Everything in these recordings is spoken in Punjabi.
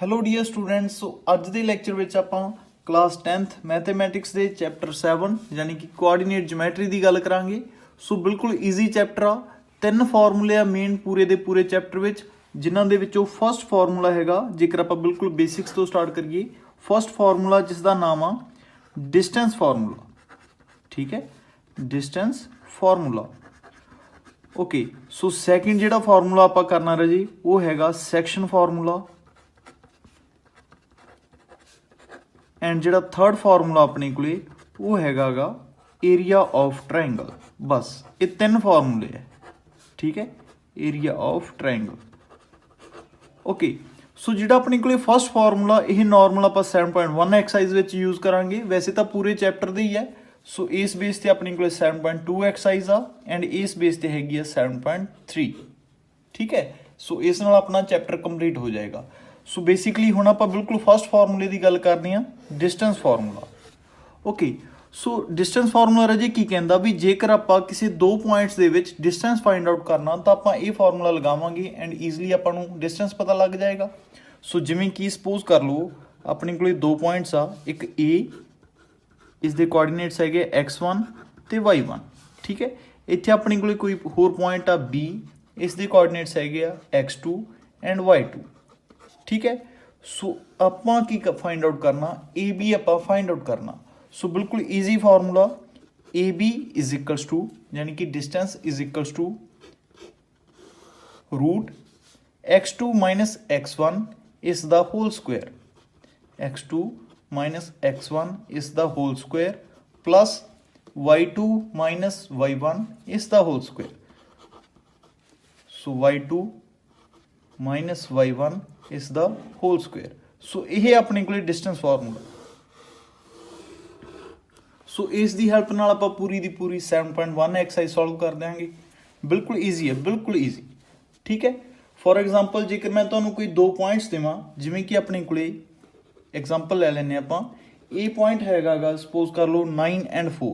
Hello dear students. ਸੋ ਅੱਜ ਦੇ ਲੈਕਚਰ ਵਿੱਚ ਆਪਾਂ ਕਲਾਸ 10th ਮੈਥਮੈਟਿਕਸ ਦੇ ਚੈਪਟਰ 7 ਯਾਨੀ ਕਿ ਕੋਆਰਡੀਨੇਟ ਜਿਓਮੈਟਰੀ ਦੀ ਗੱਲ ਕਰਾਂਗੇ। ਸੋ ਬਿਲਕੁਲ ਈਜ਼ੀ ਚੈਪਟਰ ਆ। 3 ਫਾਰਮੂਲੇ ਆ ਮੇਨ ਪੂਰੇ ਦੇ ਪੂਰੇ ਚੈਪਟਰ ਵਿੱਚ, ਜਿਨ੍ਹਾਂ ਦੇ ਵਿੱਚੋਂ ਫਸਟ ਫਾਰਮੂਲਾ ਹੈਗਾ, ਜੇਕਰ ਆਪਾਂ ਬਿਲਕੁਲ ਬੇਸਿਕਸ ਤੋਂ ਸਟਾਰਟ ਕਰੀਏ, ਫਸਟ ਫਾਰਮੂਲਾ ਜਿਸ ਦਾ ਨਾਮ ਆ ਡਿਸਟੈਂਸ ਫਾਰਮੂਲਾ। ਠੀਕ ਹੈ, ਡਿਸਟੈਂਸ ਫਾਰਮੂਲਾ। ਓਕੇ, ਸੋ ਸੈਕਿੰਡ ਜਿਹੜਾ ਫਾਰਮੂਲਾ ਆਪਾਂ ਕਰਨਾ ਰਾਜੀ ਉਹ ਹੈਗਾ ਸੈਕਸ਼ਨ ਫਾਰਮੂਲਾ। ਐਂਡ ਜਿਹੜਾ ਥਰਡ ਫਾਰਮੂਲਾ ਆਪਣੇ ਕੋਲੇ ਉਹ ਹੈਗਾ ਗਾ ਏਰੀਆ ਆਫ ਟਰਾਇੰਗਲ। ਬਸ ਇਹ 3 ਫਾਰਮੂਲੇ ਹੈ। ਠੀਕ ਹੈ, ਏਰੀਆ ਆਫ ਟਰਾਇੰਗਲ। ਓਕੇ, ਸੋ ਜਿਹੜਾ ਆਪਣੇ ਕੋਲੇ ਫਸਟ ਫਾਰਮੂਲਾ ਇਹ ਨਾਰਮਲ ਆਪਾਂ 7.1 ਐਕਸਰਸਾਈਜ਼ ਵਿੱਚ ਯੂਜ਼ ਕਰਾਂਗੇ। ਵੈਸੇ ਤਾਂ ਪੂਰੇ ਚੈਪਟਰ ਦੇ ਹੀ ਹੈ। ਸੋ ਇਸ ਬੇਸ ਤੇ ਆਪਣੇ ਕੋਲੇ 7.2 ਐਕਸਰਸਾਈਜ਼ ਆ ਐਂਡ ਇਸ ਬੇਸ ਤੇ ਹੈਗੀ ਆ 7.3। ਠੀਕ ਹੈ, ਸੋ ਇਸ ਨਾਲ ਆਪਣਾ ਚੈਪਟਰ ਕੰਪਲੀਟ ਹੋ ਜਾਏਗਾ। ਸੋ ਬੇਸਿਕਲੀ ਹੁਣ ਆਪਾਂ ਬਿਲਕੁਲ ਫਸਟ ਫਾਰਮੂਲੇ ਦੀ ਗੱਲ ਕਰਦੇ ਹਾਂ, ਡਿਸਟੈਂਸ ਫਾਰਮੂਲਾ। ਓਕੇ, ਸੋ ਡਿਸਟੈਂਸ ਫਾਰਮੂਲਾ ਰਾਜੇ ਕੀ ਕਹਿੰਦਾ ਵੀ ਜੇਕਰ ਆਪਾਂ ਕਿਸੇ 2 ਪੁਆਇੰਟਸ ਦੇ ਵਿੱਚ ਡਿਸਟੈਂਸ ਫਾਈਂਡ ਆਊਟ ਕਰਨਾ ਤਾਂ ਆਪਾਂ ਇਹ ਫਾਰਮੂਲਾ ਲਗਾਵਾਂਗੇ ਐਂਡ ਈਜ਼ੀਲੀ ਆਪਾਂ ਨੂੰ ਡਿਸਟੈਂਸ ਪਤਾ ਲੱਗ ਜਾਏਗਾ। ਸੋ ਜਿਵੇਂ ਕਿ ਸਪੋਜ਼ ਕਰ ਲਓ ਆਪਣੇ ਕੋਲੇ 2 ਪੁਆਇੰਟਸ ਆ, ਇੱਕ A, ਇਸ ਦੇ ਕੋਆਰਡੀਨੇਟਸ ਹੈਗੇ x1 ਤੇ y1। ਠੀਕ ਹੈ, ਇੱਥੇ ਆਪਣੇ ਕੋਲੇ ਕੋਈ ਹੋਰ ਪੁਆਇੰਟ ਆ B, ਇਸ ਦੇ ਕੋਆਰਡੀਨੇਟਸ ਹੈਗੇ ਆ x2 ਐਂਡ y2। ਠੀਕ ਹੈ, ਸੋ ਆਪਾਂ ਕੀ ਫਾਈਂਡ ਆਊਟ ਕਰਨਾ, AB ਆਪਾਂ ਫਾਈਂਡ ਆਊਟ ਕਰਨਾ। ਸੋ ਬਿਲਕੁਲ easy formula, AB is equals to ਯਾਨੀ ਕਿ distance is equals to root x2 minus x1 ਇਸ ਦਾ whole square, x2 minus x1 ਇਸ ਦਾ whole square plus y2 minus y1 ਇਸ ਦਾ whole square. So y2 minus y1 ਇਸ ਦਾ ਹੋਲ ਸਕੁਏਅਰ। ਸੋ ਇਹ ਆਪਣੇ ਕੋਲੇ ਡਿਸਟੈਂਸ ਫਾਰਮੂਲਾ। ਸੋ ਇਸ ਦੀ ਹੈਲਪ ਨਾਲ ਆਪਾਂ ਪੂਰੀ ਦੀ ਪੂਰੀ 7.1 ਐਕਸਰਸਾਈਜ਼ ਸੋਲਵ ਕਰ ਦਿਆਂਗੇ। ਬਿਲਕੁਲ ਈਜ਼ੀ ਹੈ, ਬਿਲਕੁਲ ਈਜ਼ੀ। ਠੀਕ ਹੈ, ਫੋਰ ਐਗਜ਼ਾਮਪਲ ਜੇਕਰ ਮੈਂ ਤੁਹਾਨੂੰ ਕੋਈ 2 ਪੁਆਇੰਟਸ ਦੇਵਾਂ, ਜਿਵੇਂ ਕਿ ਆਪਣੇ ਕੋਲੇ ਐਗਜ਼ਾਮਪਲ ਲੈ ਲੈਂਦੇ ਆਪਾਂ, ਇਹ ਪੁਆਇੰਟ ਹੈਗਾ ਗਾ ਸਪੋਜ਼ ਕਰ ਲਓ 9 ਐਂਡ 4।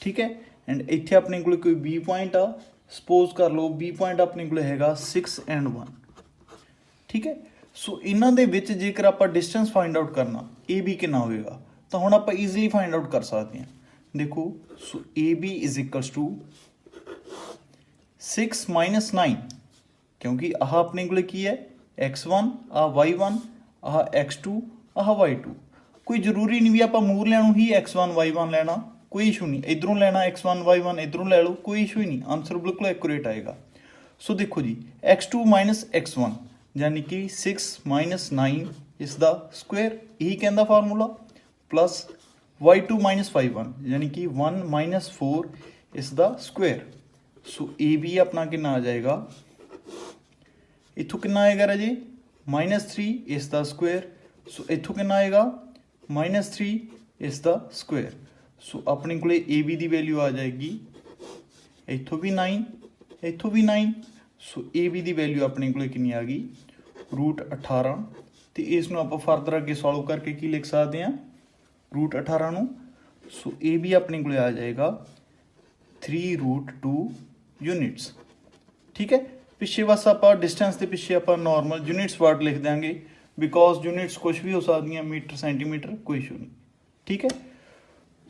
ਠੀਕ ਹੈ, ਐਂਡ ਇੱਥੇ ਆਪਣੇ ਕੋਲੇ ਕੋਈ B ਪੁਆਇੰਟ ਆ, ਸਪੋਜ਼ ਕਰ ਲਓ B ਪੁਆਇੰਟ ਆਪਣੇ ਕੋਲੇ ਹੈਗਾ 6 ਐਂਡ 1। ਠੀਕ ਹੈ, ਸੋ ਇਹਨਾਂ ਦੇ ਵਿੱਚ ਜੇਕਰ ਆਪਾਂ ਡਿਸਟੈਂਸ ਫਾਈਂਡ ਆਊਟ ਕਰਨਾ AB ਕਿੰਨਾ ਹੋਵੇਗਾ, ਤਾਂ ਹੁਣ ਆਪਾਂ ਈਜ਼ੀਲੀ ਫਾਈਂਡ ਆਊਟ ਕਰ ਸਕਦੇ ਹਾਂ। ਦੇਖੋ, ਸੋ AB is equals to 6 minus 9, ਕਿਉਂਕਿ ਆਹ ਆਪਣੇ ਕੋਲੇ ਕੀ ਹੈ x1, ਆਹ y1, ਆਹ x2, ਆਹ y2। ਕੋਈ ਜ਼ਰੂਰੀ ਨਹੀਂ ਵੀ ਆਪਾਂ ਮੂਹਰਲਿਆਂ ਨੂੰ ਹੀ x1 y1 ਲੈਣਾ, ਕੋਈ ਇਸ਼ੂ ਨਹੀਂ। ਇੱਧਰੋਂ ਲੈਣਾ x1 y1, ਇੱਧਰੋਂ ਲੈ ਲਓ, ਕੋਈ ਇਸ਼ੂ ਹੀ ਨਹੀਂ। ਆਨਸਰ ਬਿਲਕੁਲ ਐਕੂਰੇਟ ਆਏਗਾ। ਸੋ ਦੇਖੋ ਜੀ, x2 ਮਾਈਨਸ x1 ਯਾਨੀ ਕਿ 6 ਮਾਈਨਸ 9 ਇਸ ਦਾ ਸਕੁਏਅਰ, ਇਹੀ ਕਹਿੰਦਾ formula, plus y2 minus y1 ਯਾਨੀ ਕਿ 1 ਮਾਈਨਸ 4 ਇਸ ਦਾ ਸਕੁਏਅਰ। ਸੋ AB ਆਪਣਾ ਕਿੰਨਾ ਆ ਜਾਏਗਾ, ਇੱਥੋਂ ਕਿੰਨਾ ਆਏਗਾ ਰਾਜੇ -3 ਇਸ ਦਾ ਸਕੁਏਅਰ। ਸੋ ਇੱਥੋਂ ਕਿੰਨਾ ਆਏਗਾ -3 ਇਸ ਦਾ ਸਕੁਏਅਰ। ਸੋ ਆਪਣੇ ਕੋਲੇ AB ਦੀ ਵੈਲਿਊ ਆ ਜਾਏਗੀ, ਇੱਥੋਂ ਵੀ 9, ਇੱਥੋਂ ਵੀ 9। ਸੋ AB ਦੀ ਵੈਲਿਊ ਆਪਣੇ ਕੋਲੇ ਕਿੰਨੀ ਆ ਗਈ, ਰੂਟ 18। ਤੇ ਇਸ ਨੂੰ ਆਪਾਂ ਫਰਦਰ ਅੱਗੇ ਸੋਲਵ ਕਰਕੇ ਕੀ ਲਿਖ ਸਕਦੇ ਹਾਂ, ਰੂਟ 18 ਨੂੰ। ਸੋ AB ਆਪਣੇ ਕੋਲੇ ਆ ਜਾਏਗਾ 3√2 ਯੂਨਿਟਸ। ਠੀਕ ਹੈ, ਪਿੱਛੇ ਬਸ ਆਪਾਂ ਡਿਸਟੈਂਸ ਦੇ ਪਿੱਛੇ ਆਪਾਂ ਨਾਰਮਲ ਯੂਨਿਟਸ ਵਰਡ ਲਿਖ ਦਿਆਂਗੇ, ਬਿਕੋਜ਼ ਯੂਨਿਟਸ ਕੁਛ ਵੀ ਹੋ ਸਕਦੀਆਂ, ਮੀਟਰ ਸੈਂਟੀਮੀਟਰ ਕੋਈ ਇਸ਼ੂ ਨਹੀਂ। ਠੀਕ ਹੈ,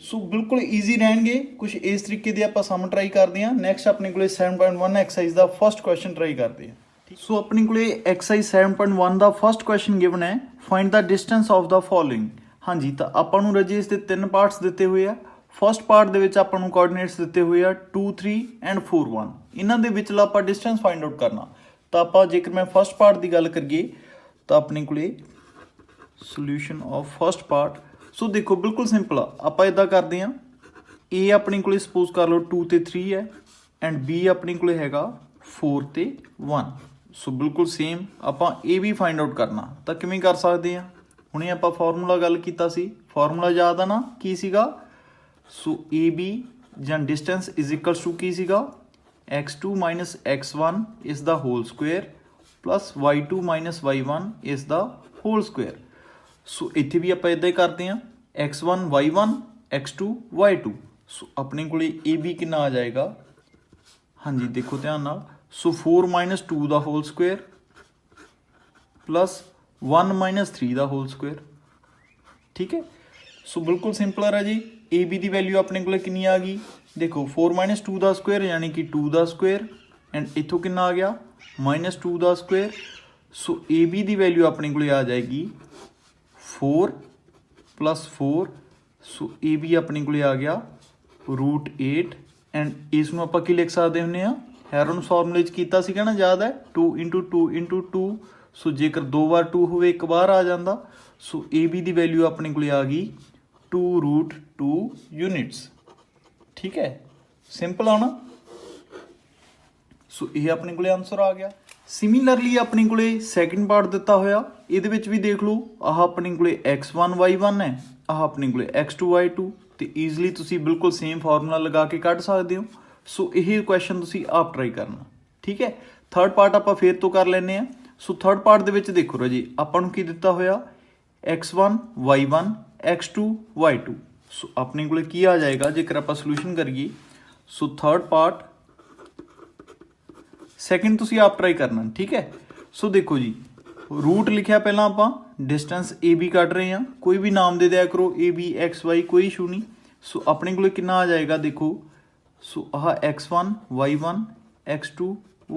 ਸੋ ਬਿਲਕੁਲ ਈਜ਼ੀ ਰਹਿਣਗੇ। ਕੁਝ ਇਸ ਤਰੀਕੇ ਦੇ ਆਪਾਂ ਸਮ ਟਰਾਈ ਕਰਦੇ ਹਾਂ। ਨੈਕਸਟ ਆਪਣੇ ਕੋਲੇ 7.1 ਐਕਸਰਸਾਈਜ਼ ਦਾ ਫਸਟ ਕੁਐਸਚਨ ਟਰਾਈ ਕਰਦੇ ਹਾਂ। ਸੋ ਆਪਣੇ ਕੋਲੇ ਐਕਸਰਸਾਈਜ਼ 7.1 ਦਾ ਫਸਟ ਕੁਐਸਚਨ ਗਿਵਨ ਹੈ, find the distance of the following. ਹਾਂਜੀ, ਤਾਂ ਆਪਾਂ ਨੂੰ ਰਾਜੇ ਇਸ ਦੇ 3 ਪਾਰਟਸ ਦਿੱਤੇ ਹੋਏ ਆ। ਫਸਟ ਪਾਰਟ ਦੇ ਵਿੱਚ ਆਪਾਂ ਨੂੰ ਕੋਆਰਡੀਨੇਟਸ ਦਿੱਤੇ ਹੋਏ ਆ 2 3 ਐਂਡ 4 1। ਇਹਨਾਂ ਦੇ ਵਿਚਲਾ ਆਪਾਂ ਡਿਸਟੈਂਸ ਫਾਈਂਡ ਆਊਟ ਕਰਨਾ। ਤਾਂ ਆਪਾਂ ਜੇਕਰ ਮੈਂ ਫਸਟ ਪਾਰਟ ਦੀ ਗੱਲ ਕਰੀਏ ਤਾਂ ਆਪਣੇ ਕੋਲੇ ਸੋਲਿਊਸ਼ਨ ਆਫ ਫਸਟ ਪਾਰਟ। ਸੋ ਦੇਖੋ ਬਿਲਕੁਲ ਸਿੰਪਲ ਆ, ਆਪਾਂ ਇਦਾਂ ਕਰਦੇ ਹਾਂ, A ਆਪਣੇ ਕੋਲੇ ਸਪੋਜ਼ ਕਰ ਲਓ 2 ਤੇ 3 ਹੈ ਐਂਡ B ਆਪਣੇ ਕੋਲੇ ਹੈਗਾ 4 ਤੇ 1। ਸੋ ਬਿਲਕੁਲ ਸੇਮ ਆਪਾਂ A ਵੀ ਫਾਈਂਡ ਆਊਟ ਕਰਨਾ। ਤਾਂ ਕਿਵੇਂ ਕਰ ਸਕਦੇ ਹਾਂ, ਹੁਣੇ ਆਪਾਂ ਫਾਰਮੂਲਾ ਗੱਲ ਕੀਤਾ ਸੀ, ਫਾਰਮੂਲਾ ਯਾਦ ਆ ਨਾ ਕੀ ਸੀਗਾ। ਸੋ AB ਜਾਂ ਡਿਸਟੈਂਸ ਇਜ਼ ਇਕਲਸ ਟੂ ਕੀ ਸੀਗਾ, x2 ਮਾਈਨਸ x1 ਇਸ ਦਾ whole square plus y2 minus y1 ਇਸ ਦਾ ਹੋਲ ਸਕੁਏਅਰ। ਸੋ ਇੱਥੇ ਵੀ ਆਪਾਂ ਇੱਦਾਂ ਹੀ ਕਰਦੇ ਹਾਂ, x1 y1 x2 y2। ਸੋ ਆਪਣੇ ਕੋਲੇ AB ਕਿੰਨਾ ਆ ਜਾਏਗਾ, ਹਾਂਜੀ ਦੇਖੋ ਧਿਆਨ ਨਾਲ। ਸੋ 4 ਮਾਈਨਸ 2 ਦਾ ਹੋਲ ਸਕੁਏਅਰ ਪਲਸ 1 माइनस 3 ਦਾ ਹੋਲ ਸਕੁਅਰ। ਠੀਕ ਹੈ, ਸੋ ਬਿਲਕੁਲ ਸਿੰਪਲ ਹੈ ਜੀ। ਏ ਬੀ ਦੀ ਵੈਲਿਊ ਆਪਣੇ ਕੋਲ ਕਿੰਨੀ ਆ ਗਈ, ਦੇਖੋ 4 ਮਾਈਨਸ 2 ਦਾ ਸਕੁਅਰ ਯਾਨੀ ਕਿ 2 ਦਾ ਸਕੁਅਰ, ਐਂਡ ਇੱਥੋਂ ਕਿੰਨਾ ਆ ਗਿਆ minus 2 the square. So A B the value ਆਪਣੇ ਕੋਲ ਆ ਜਾਏਗੀ 4 ਪਲੱਸ 4। ਸੋ ਏ ਬੀ ਆਪਣੇ ਕੋਲ ਆ ਗਿਆ √8, ਐਂਡ ਇਸ ਨੂੰ ਆਪਾਂ ਕੀ ਲਿਖ ਸਕਦੇ ਹੁੰਦੇ ਹਾਂ, ਹੈਰੋਨ ਫਾਰਮੂਲੇ 'ਚ ਕੀਤਾ ਸੀਗਾ ਨਾ, ਯਾਦ ਹੈ 2 ਇੰਟੂ 2 ਇੰਟੂ 2। ਸੋ ਜੇਕਰ 2 ਵਾਰ 2 ਹੋਵੇ ਇੱਕ ਵਾਰ ਆ ਜਾਂਦਾ। ਸੋ ਏ ਬੀ ਦੀ ਵੈਲਿਊ ਆਪਣੇ ਕੋਲ ਆ ਗਈ 2√2 ਯੂਨਿਟਸ। ਠੀਕ ਹੈ, ਸਿੰਪਲ ਆ ਨਾ। ਸੋ ਇਹ ਆਪਣੇ ਕੋਲੇ ਆਨਸਰ ਆ ਗਿਆ। ਸਿਮਿਲਰਲੀ ਆਪਣੇ ਕੋਲੇ ਸੈਕਿੰਡ ਪਾਰਟ ਦਿੱਤਾ ਹੋਇਆ, ਇਹਦੇ ਵਿੱਚ ਵੀ ਦੇਖ ਲਓ, ਆਹ ਆਪਣੇ ਕੋਲੇ x1 y1 ਹੈ, ਆਹ ਆਪਣੇ ਕੋਲੇ x2 y2, ਤੇ ਈਜ਼ਲੀ ਤੁਸੀਂ ਬਿਲਕੁਲ ਸੇਮ ਫਾਰਮੂਲਾ ਲਗਾ ਕੇ ਕੱਢ ਸਕਦੇ ਹੋ। ਸੋ ਇਹ ਕੁਐਸਚਨ ਤੁਸੀਂ ਆਪ ਟਰਾਈ ਕਰਨਾ। ਠੀਕ ਹੈ, ਥਰਡ ਪਾਰਟ ਆਪਾਂ ਫੇਰ ਤੋਂ ਕਰ ਲੈਂਦੇ ਹਾਂ। ਸੋ ਥਰਡ ਪਾਰਟ ਦੇ ਵਿੱਚ ਦੇਖੋ ਰਾਜੀ, ਆਪਾਂ ਨੂੰ ਕੀ ਦਿੱਤਾ ਹੋਇਆ x1 y1 x2 y2। ਸੋ ਆਪਣੇ ਕੋਲੇ ਕੀ ਆ ਜਾਏਗਾ ਜੇਕਰ ਆਪਾਂ ਸੋਲੂਸ਼ਨ ਕਰੀਏ। ਸੋ ਥਰਡ ਪਾਰਟ ਸੈਕਿੰਡ ਤੁਸੀਂ ਆਪ ਟਰਾਈ ਕਰਨਾ। ਠੀਕ ਹੈ, ਸੋ ਦੇਖੋ ਜੀ, रूट लिखा पहला आप डिस्टेंस ए बी कट रहे हैं, कोई भी नाम दे दिया करो, ए बी एक्स वाई कोई इशू नहीं। सो अपने को कितना आ जाएगा देखो, सो आह x1 y1 x2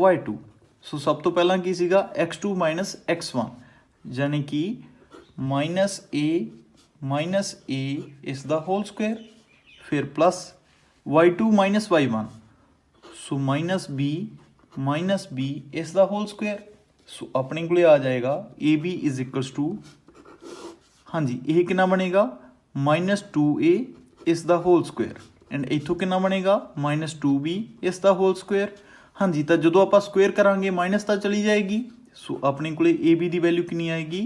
y2। सो सब तो पहला की सीगा x2 माइनस x1 यानी कि minus a is the whole square, फिर plus y2 minus y1, so minus b is the whole square. So अपने को आ जाएगा a b is equals to, हाँ जी ये कितना बनेगा minus 2a is the whole square, and इथों कितना बनेगा माइनस 2b इस द होल स्क्वायर। हाँ जी, तो जो आप स्क्वेयर करांगे माइनस तो चली जाएगी। सो अपने को ए बी की वैल्यू कितनी आएगी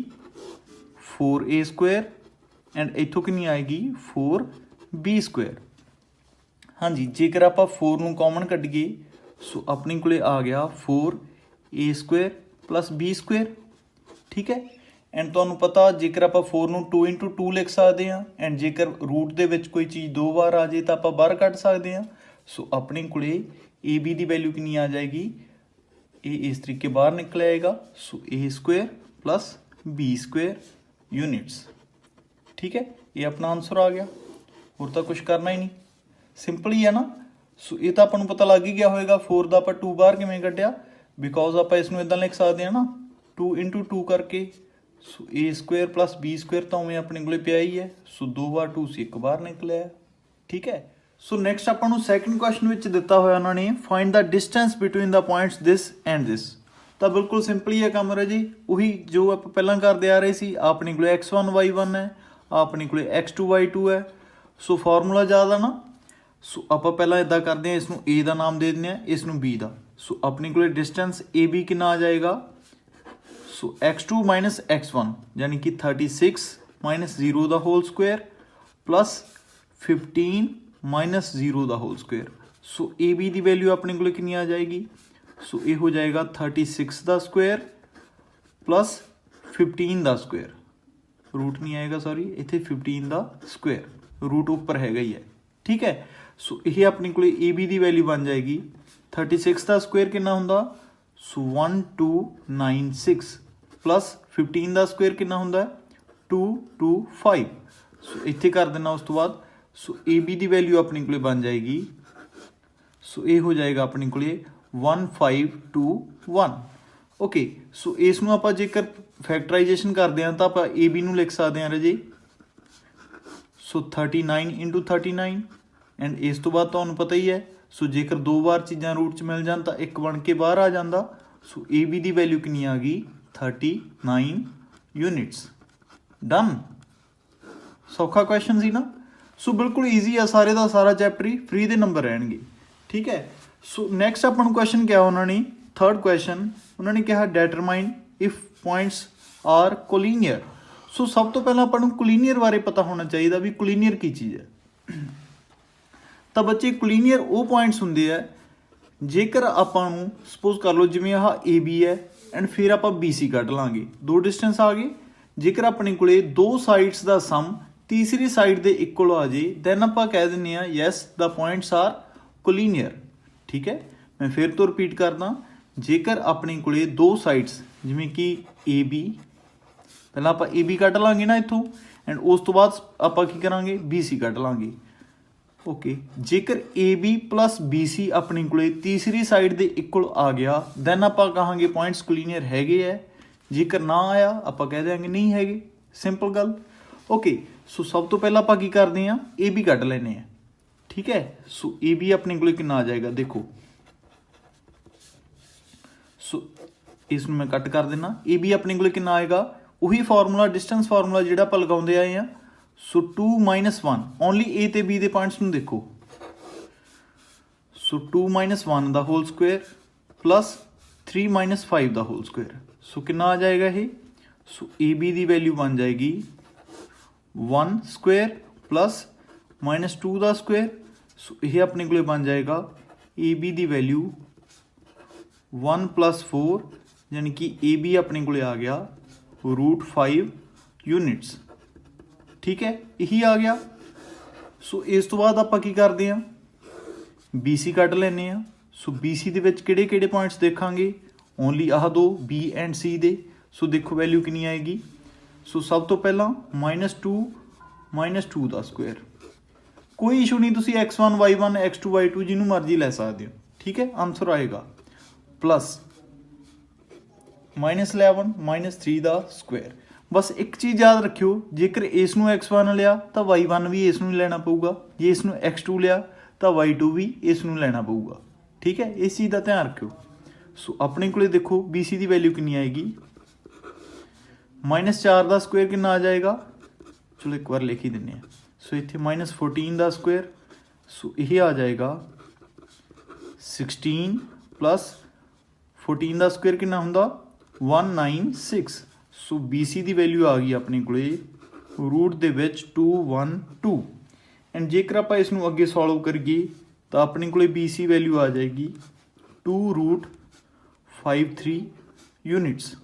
4a स्क्वायर, एंड इथों कितनी आएगी 4b स्क्वायर। हाँ जी, जेकर आप 4 नूं कॉमन कड्डिए, सो अपने को आ गया 4a square plus b square. ठीक है, एंड तुहानूं पता जेकर आप 4 नूं 2 इंटू 2 लिख सकते हैं, एंड जेकर रूट दे विच कोई चीज़ दो बार आ जाए तो आप बाहर कढ़ सकते हैं। सो अपने को ए बी की वैल्यू कितनी आ जाएगी, ए इस तरीके बाहर निकल आएगा। So A square plus B square units. ठीक है, ये अपना आंसर आ गया, और तो कुछ करना ही नहीं, सिंपल ही है ना। सो ये तो आपको पता लग ही गया होगा 4 का आप 2 बाहर किवें कढ़िया, बिकॉज आप इसनूं इदां लिख सकते हैं ना 2 इंटू 2 करके। सो A square plus B square तो उवें अपने को पिया ही है। सो 2 बार 2 से एक बार निकलिया है। ठीक है, सो नैक्सट आपको सैकेंड क्वेश्चन में दिता हुआ उन्होंने find the distance between the points this and this. तो बिल्कुल सिंपल ही है काम है जी, वही जो आप पहला करते आ रहे थे। अपने को x1 y1 है, अपने को x2 y2 है। सो फॉर्मूला ज़्यादा ना, सो आप पहला इदा करते हैं, इसनों ए का नाम दे दें, इसनों बी का। सो अपने को डिस्टेंस ए बी कितना आ जाएगा, सो x2 माइनस x1 यानी कि 36 माइनस 0 का होल स्क्वायर प्लस 15 माइनस 0 का whole square. So a b की वैल्यू अपने को कितनी आ जाएगी, सो ये हो जाएगा 36 का स्क्वायर प्लस 15 का स्क्वायर, रूट नहीं आएगा सॉरी, इतने 15 का स्क्वायर, रूट ऊपर हैगा ही है। ठीक है, सो ये अपने को ए बी की वैल्यू बन जाएगी 36 का स्क्वायर कितना होंदा, सो 1296 प्लस 15 का स्क्वायर कितना होंदा 225। सो इत्थे कर देना उस तो बाद। सो ए बी की वैल्यू अपने को बन जाएगी, सो ये हो जाएगा अपने को 1521। ओके, सो इसनों आप जेकर फैक्टराइजेशन करते हैं तो आप ए बी नूं लिख सकते हैं रजे, सो 39 इंटू 39, एंड इस तो बाद तुहानूं पता ही है। सो जेकर दो बार चीज़ां रूट च मिल जान तो एक बन के बाहर आ जाता। सो ए बी की वैल्यू कितनी आ गई 39 यूनिट्स। डन, सौखा क्वेश्चन सी ना। सो बिल्कुल ईजी है, सारे का सारा चैप्टर ही फ्री के नंबर रहेंगे। ठीक है, सो नैक्सट अपन क्वेश्चन क्या उन्होंने, थर्ड क्वेश्चन उन्होंने कहा determine if points are collinear. So सब तो पहला अपन कोलीनियर बारे पता होना चाहिए भी कोलीनियर की चीज़ है। तो बच्चे कोलीनियर वो पॉइंट्स होंगे है जेकर आपां सपोज कर लो जिमें आह ए बी है, एंड फिर आप बी सी कढ़ लाँगे, दो डिस्टेंस आ गए। जेकर अपने को दो साइड्स का सम तीसरी साइड के इक्वल आ जाए, दैन आप कह दें yes the points are collinear. ठीक है, मैं फिर तो रिपीट करदा, जेकर अपने को दो साइड्स जिमें कि ए बी ਪਹਿਲਾਂ ਆਪਾਂ AB ਕੱਢ ਲਾਂਗੇ ਨਾ ਇੱਥੋਂ, ਐਂਡ ਉਸ ਤੋਂ ਬਾਅਦ ਆਪਾਂ ਕੀ ਕਰਾਂਗੇ, BC ਕੱਢ ਲਾਂਗੇ। ਓਕੇ, ਜੇਕਰ AB ਪਲਸ BC ਆਪਣੀ ਕੋਲੇ ਤੀਸਰੀ ਸਾਈਡ ਦੇ ਇਕੁਅਲ ਆ ਗਿਆ ਦੈਨ ਆਪਾਂ ਕਹਾਂਗੇ ਪੁਆਇੰਟਸ ਕੋਲੀਨੀਅਰ ਹੈਗੇ ਹੈ। ਜੇਕਰ ਨਾ ਆਇਆ ਆਪਾਂ ਕਹਿ ਦਿਆਂਗੇ ਨਹੀਂ ਹੈਗੇ, ਸਿੰਪਲ ਗੱਲ। ਓਕੇ, ਸੋ ਸਭ ਤੋਂ ਪਹਿਲਾਂ ਆਪਾਂ ਕੀ ਕਰਦੇ ਹਾਂ, AB ਕੱਢ ਲੈਂਦੇ ਹਾਂ। ਠੀਕ ਹੈ, ਸੋ AB ਆਪਣੇ ਕੋਲੇ ਕਿੰਨਾ ਆ ਜਾਏਗਾ, ਦੇਖੋ। ਸੋ ਇਸ ਨੂੰ ਮੈਂ ਕੱਟ ਕਰ ਦਿੰਦਾ। AB ਆਪਣੇ ਕੋਲੇ ਕਿੰਨਾ ਆਏਗਾ, ਉਹੀ ਫਾਰਮੂਲਾ, ਡਿਸਟੈਂਸ ਫਾਰਮੂਲਾ ਜਿਹੜਾ ਆਪਾਂ ਲਗਾਉਂਦੇ ਆਏ ਹਾਂ। ਸੋ 2 - 1 ਓਨਲੀ A ਤੇ B ਦੇ ਪੁਆਇੰਟਸ ਨੂੰ ਦੇਖੋ। ਸੋ 2 - 1 ਦਾ ਹੋਲ ਸਕੁਏਅਰ ਪਲਸ 3 - 5 ਦਾ ਹੋਲ ਸਕੁਏਅਰ। ਸੋ ਕਿੰਨਾ ਆ ਜਾਏਗਾ ਇਹ, ਸੋ AB ਦੀ ਵੈਲਿਊ ਬਣ ਜਾਏਗੀ 1 ਸਕੁਏਅਰ ਪਲਸ -2 ਦਾ ਸਕੁਏਅਰ। ਸੋ ਇਹ ਆਪਣੇ ਕੋਲੇ ਬਣ ਜਾਏਗਾ AB ਦੀ ਵੈਲਿਊ 1 + 4, ਯਾਨੀ ਕਿ AB ਆਪਣੇ ਕੋਲੇ ਆ ਗਿਆ √5 ਯੂਨਿਟਸ। ਠੀਕ ਹੈ, ਇਹੀ ਆ ਗਿਆ। ਸੋ ਇਸ ਤੋਂ ਬਾਅਦ ਆਪਾਂ ਕੀ ਕਰਦੇ ਹਾਂ, BC ਕੱਢ ਲੈਂਦੇ ਹਾਂ। ਸੋ BC ਦੇ ਵਿੱਚ ਕਿਹੜੇ ਕਿਹੜੇ ਪੁਆਇੰਟਸ ਦੇਖਾਂਗੇ, ਓਨਲੀ ਆਹ ਦੋ B ਐਂਡ C ਦੇ। ਸੋ ਦੇਖੋ ਵੈਲਿਊ ਕਿੰਨੀ ਆਏਗੀ। ਸੋ ਸਭ ਤੋਂ ਪਹਿਲਾਂ -2 ਦਾ ਸਕੁਏਅਰ। ਕੋਈ ਇਸ਼ੂ ਨਹੀਂ, ਤੁਸੀਂ x1 y1 x2 y2 ਜਿਹਨੂੰ ਮਰਜ਼ੀ ਲੈ ਸਕਦੇ ਹੋ। ਠੀਕ ਹੈ, ਆਨਸਰ ਆਏਗਾ ਪਲਸ -11 -3 ਦਾ ਸਕੁਏਅਰ। ਬਸ ਇੱਕ ਚੀਜ਼ ਯਾਦ ਰੱਖਿਓ, ਜੇਕਰ ਇਸ ਨੂੰ x1 ਲਿਆ ਤਾਂ y1 ਵੀ ਇਸ ਨੂੰ ਹੀ ਲੈਣਾ ਪਊਗਾ, ਜੇ ਇਸ ਨੂੰ x2 ਲਿਆ ਤਾਂ y2 ਵੀ ਇਸ ਨੂੰ ਲੈਣਾ ਪਊਗਾ। ਠੀਕ ਹੈ, ਇਸ ਚੀਜ਼ ਦਾ ਧਿਆਨ ਰੱਖਿਓ। ਸੋ ਆਪਣੇ ਕੋਲੇ ਦੇਖੋ BC ਦੀ ਵੈਲਿਊ ਕਿੰਨੀ ਆਏਗੀ, -4 ਦਾ ਸਕੁਏਅਰ ਕਿੰਨਾ ਆ ਜਾਏਗਾ, ਚਲੋ ਇੱਕ ਵਾਰ ਲਿਖ ਹੀ ਦਿੰਦੇ ਹਾਂ। ਸੋ ਇੱਥੇ -14 ਦਾ ਸਕੁਏਅਰ। ਸੋ ਇਹ ਆ ਜਾਏਗਾ 16 + 14 ਦਾ ਸਕੁਏਅਰ ਕਿੰਨਾ ਹੁੰਦਾ 196। ਸੋ BC ਦੀ ਵੈਲਿਊ ਆ ਗਈ ਆਪਣੇ ਕੋਲੇ ਰੂਟ ਦੇ ਵਿੱਚ 212। ਐਂਡ ਜੇਕਰ ਆਪਾਂ ਇਸ ਨੂੰ ਅੱਗੇ ਸੋਲਵ ਕਰੀਏ ਤਾਂ ਆਪਣੇ ਕੋਲੇ BC ਵੈਲਿਊ ਆ ਜਾਏਗੀ 2√53 ਯੂਨਿਟਸ।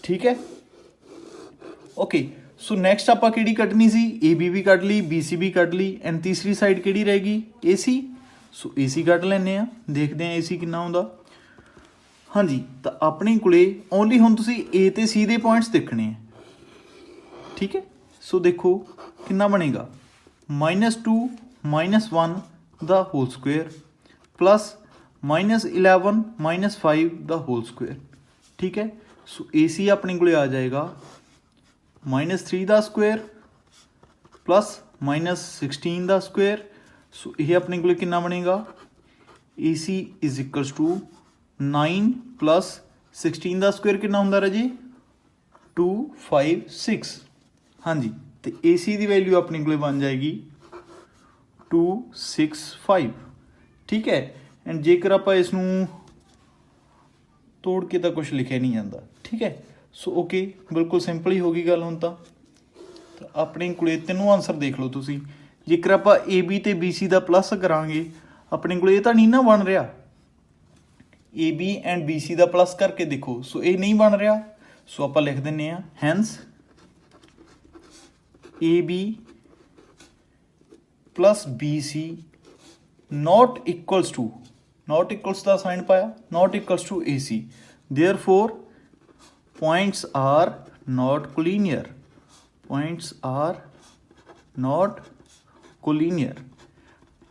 ਠੀਕ ਹੈ, ਓਕੇ। ਸੋ ਨੈਕਸਟ ਆਪਾਂ ਕਿਹੜੀ ਕੱਢਣੀ ਸੀ, AB ਵੀ ਕੱਢ ਲਈ, BC ਵੀ ਕੱਢ ਲਈ, ਐਂਡ ਤੀਸਰੀ ਸਾਈਡ ਕਿਹੜੀ ਰਹੇਗੀ, AC। ਸੋ AC ਕੱਢ ਲੈਂਦੇ ਹਾਂ, ਦੇਖਦੇ ਹਾਂ AC ਕਿੰਨਾ ਆਉਂਦਾ। ਹਾਂਜੀ, ਤਾਂ ਆਪਣੇ ਕੋਲੇ ਓਨਲੀ ਹੁਣ ਤੁਸੀਂ A ਤੇ C ਦੇ ਪੁਆਇੰਟਸ ਦੇਖਣੇ ਆ। ਠੀਕ ਹੈ, ਸੋ ਦੇਖੋ ਕਿੰਨਾ ਬਣੇਗਾ, -2 - 1 ਦਾ ਹੋਲ ਸਕੁਏਅਰ ਪਲਸ -11 - 5 ਦਾ ਹੋਲ ਸਕੁਏਅਰ। ਠੀਕ ਹੈ, ਸੋ AC ਆਪਣੇ ਕੋਲੇ ਆ ਜਾਏਗਾ -3 ਦਾ ਸਕੁਏਅਰ ਪਲਸ -16 ਦਾ ਸਕੁਏਅਰ। ਸੋ ਇਹ ਆਪਣੇ ਕੋਲੇ ਕਿੰਨਾ ਬਣੇਗਾ, AC = 9 + 16 ਦਾ ਸਕੁਏਅਰ ਕਿੰਨਾ ਹੁੰਦਾ ਰਾਜੀ 256। ਹਾਂਜੀ, ਤੇ AC ਦੀ ਵੈਲਿਊ ਆਪਣੇ ਕੋਲੇ ਬਣ ਜਾਏਗੀ 265। ਠੀਕ ਹੈ, ਐਂਡ ਜੇਕਰ ਆਪਾਂ ਇਸ ਨੂੰ ਤੋੜ ਕੇ ਤਾਂ ਕੁਝ ਲਿਖਿਆ ਨਹੀਂ ਜਾਂਦਾ। ਠੀਕ ਹੈ, ਸੋ ਓਕੇ, ਬਿਲਕੁਲ ਸਿੰਪਲ ਹੀ ਹੋ ਗਈ ਗੱਲ। ਹੁਣ ਤਾਂ ਆਪਣੇ ਕੋਲੇ ਤਿੰਨੋਂ ਆਨਸਰ ਦੇਖ ਲਓ ਤੁਸੀਂ। ਜੇਕਰ ਆਪਾਂ AB ਤੇ BC ਦਾ ਪਲੱਸ ਕਰਾਂਗੇ ਆਪਣੇ ਕੋਲੇ ਇਹ ਤਾਂ ਨਹੀਂ ਨਾ ਬਣ ਰਿਹਾ, AB and BC the plus ਕਰਕੇ ਦੇਖੋ। ਸੋ ਇਹ ਨਹੀਂ ਬਣ ਰਿਹਾ, ਸੋ ਆਪਾਂ ਲਿਖ ਦਿੰਦੇ ਹਾਂ hence AB + BC not equals the sign ਪਾਇਆ, not equals to AC, therefore points are not collinear,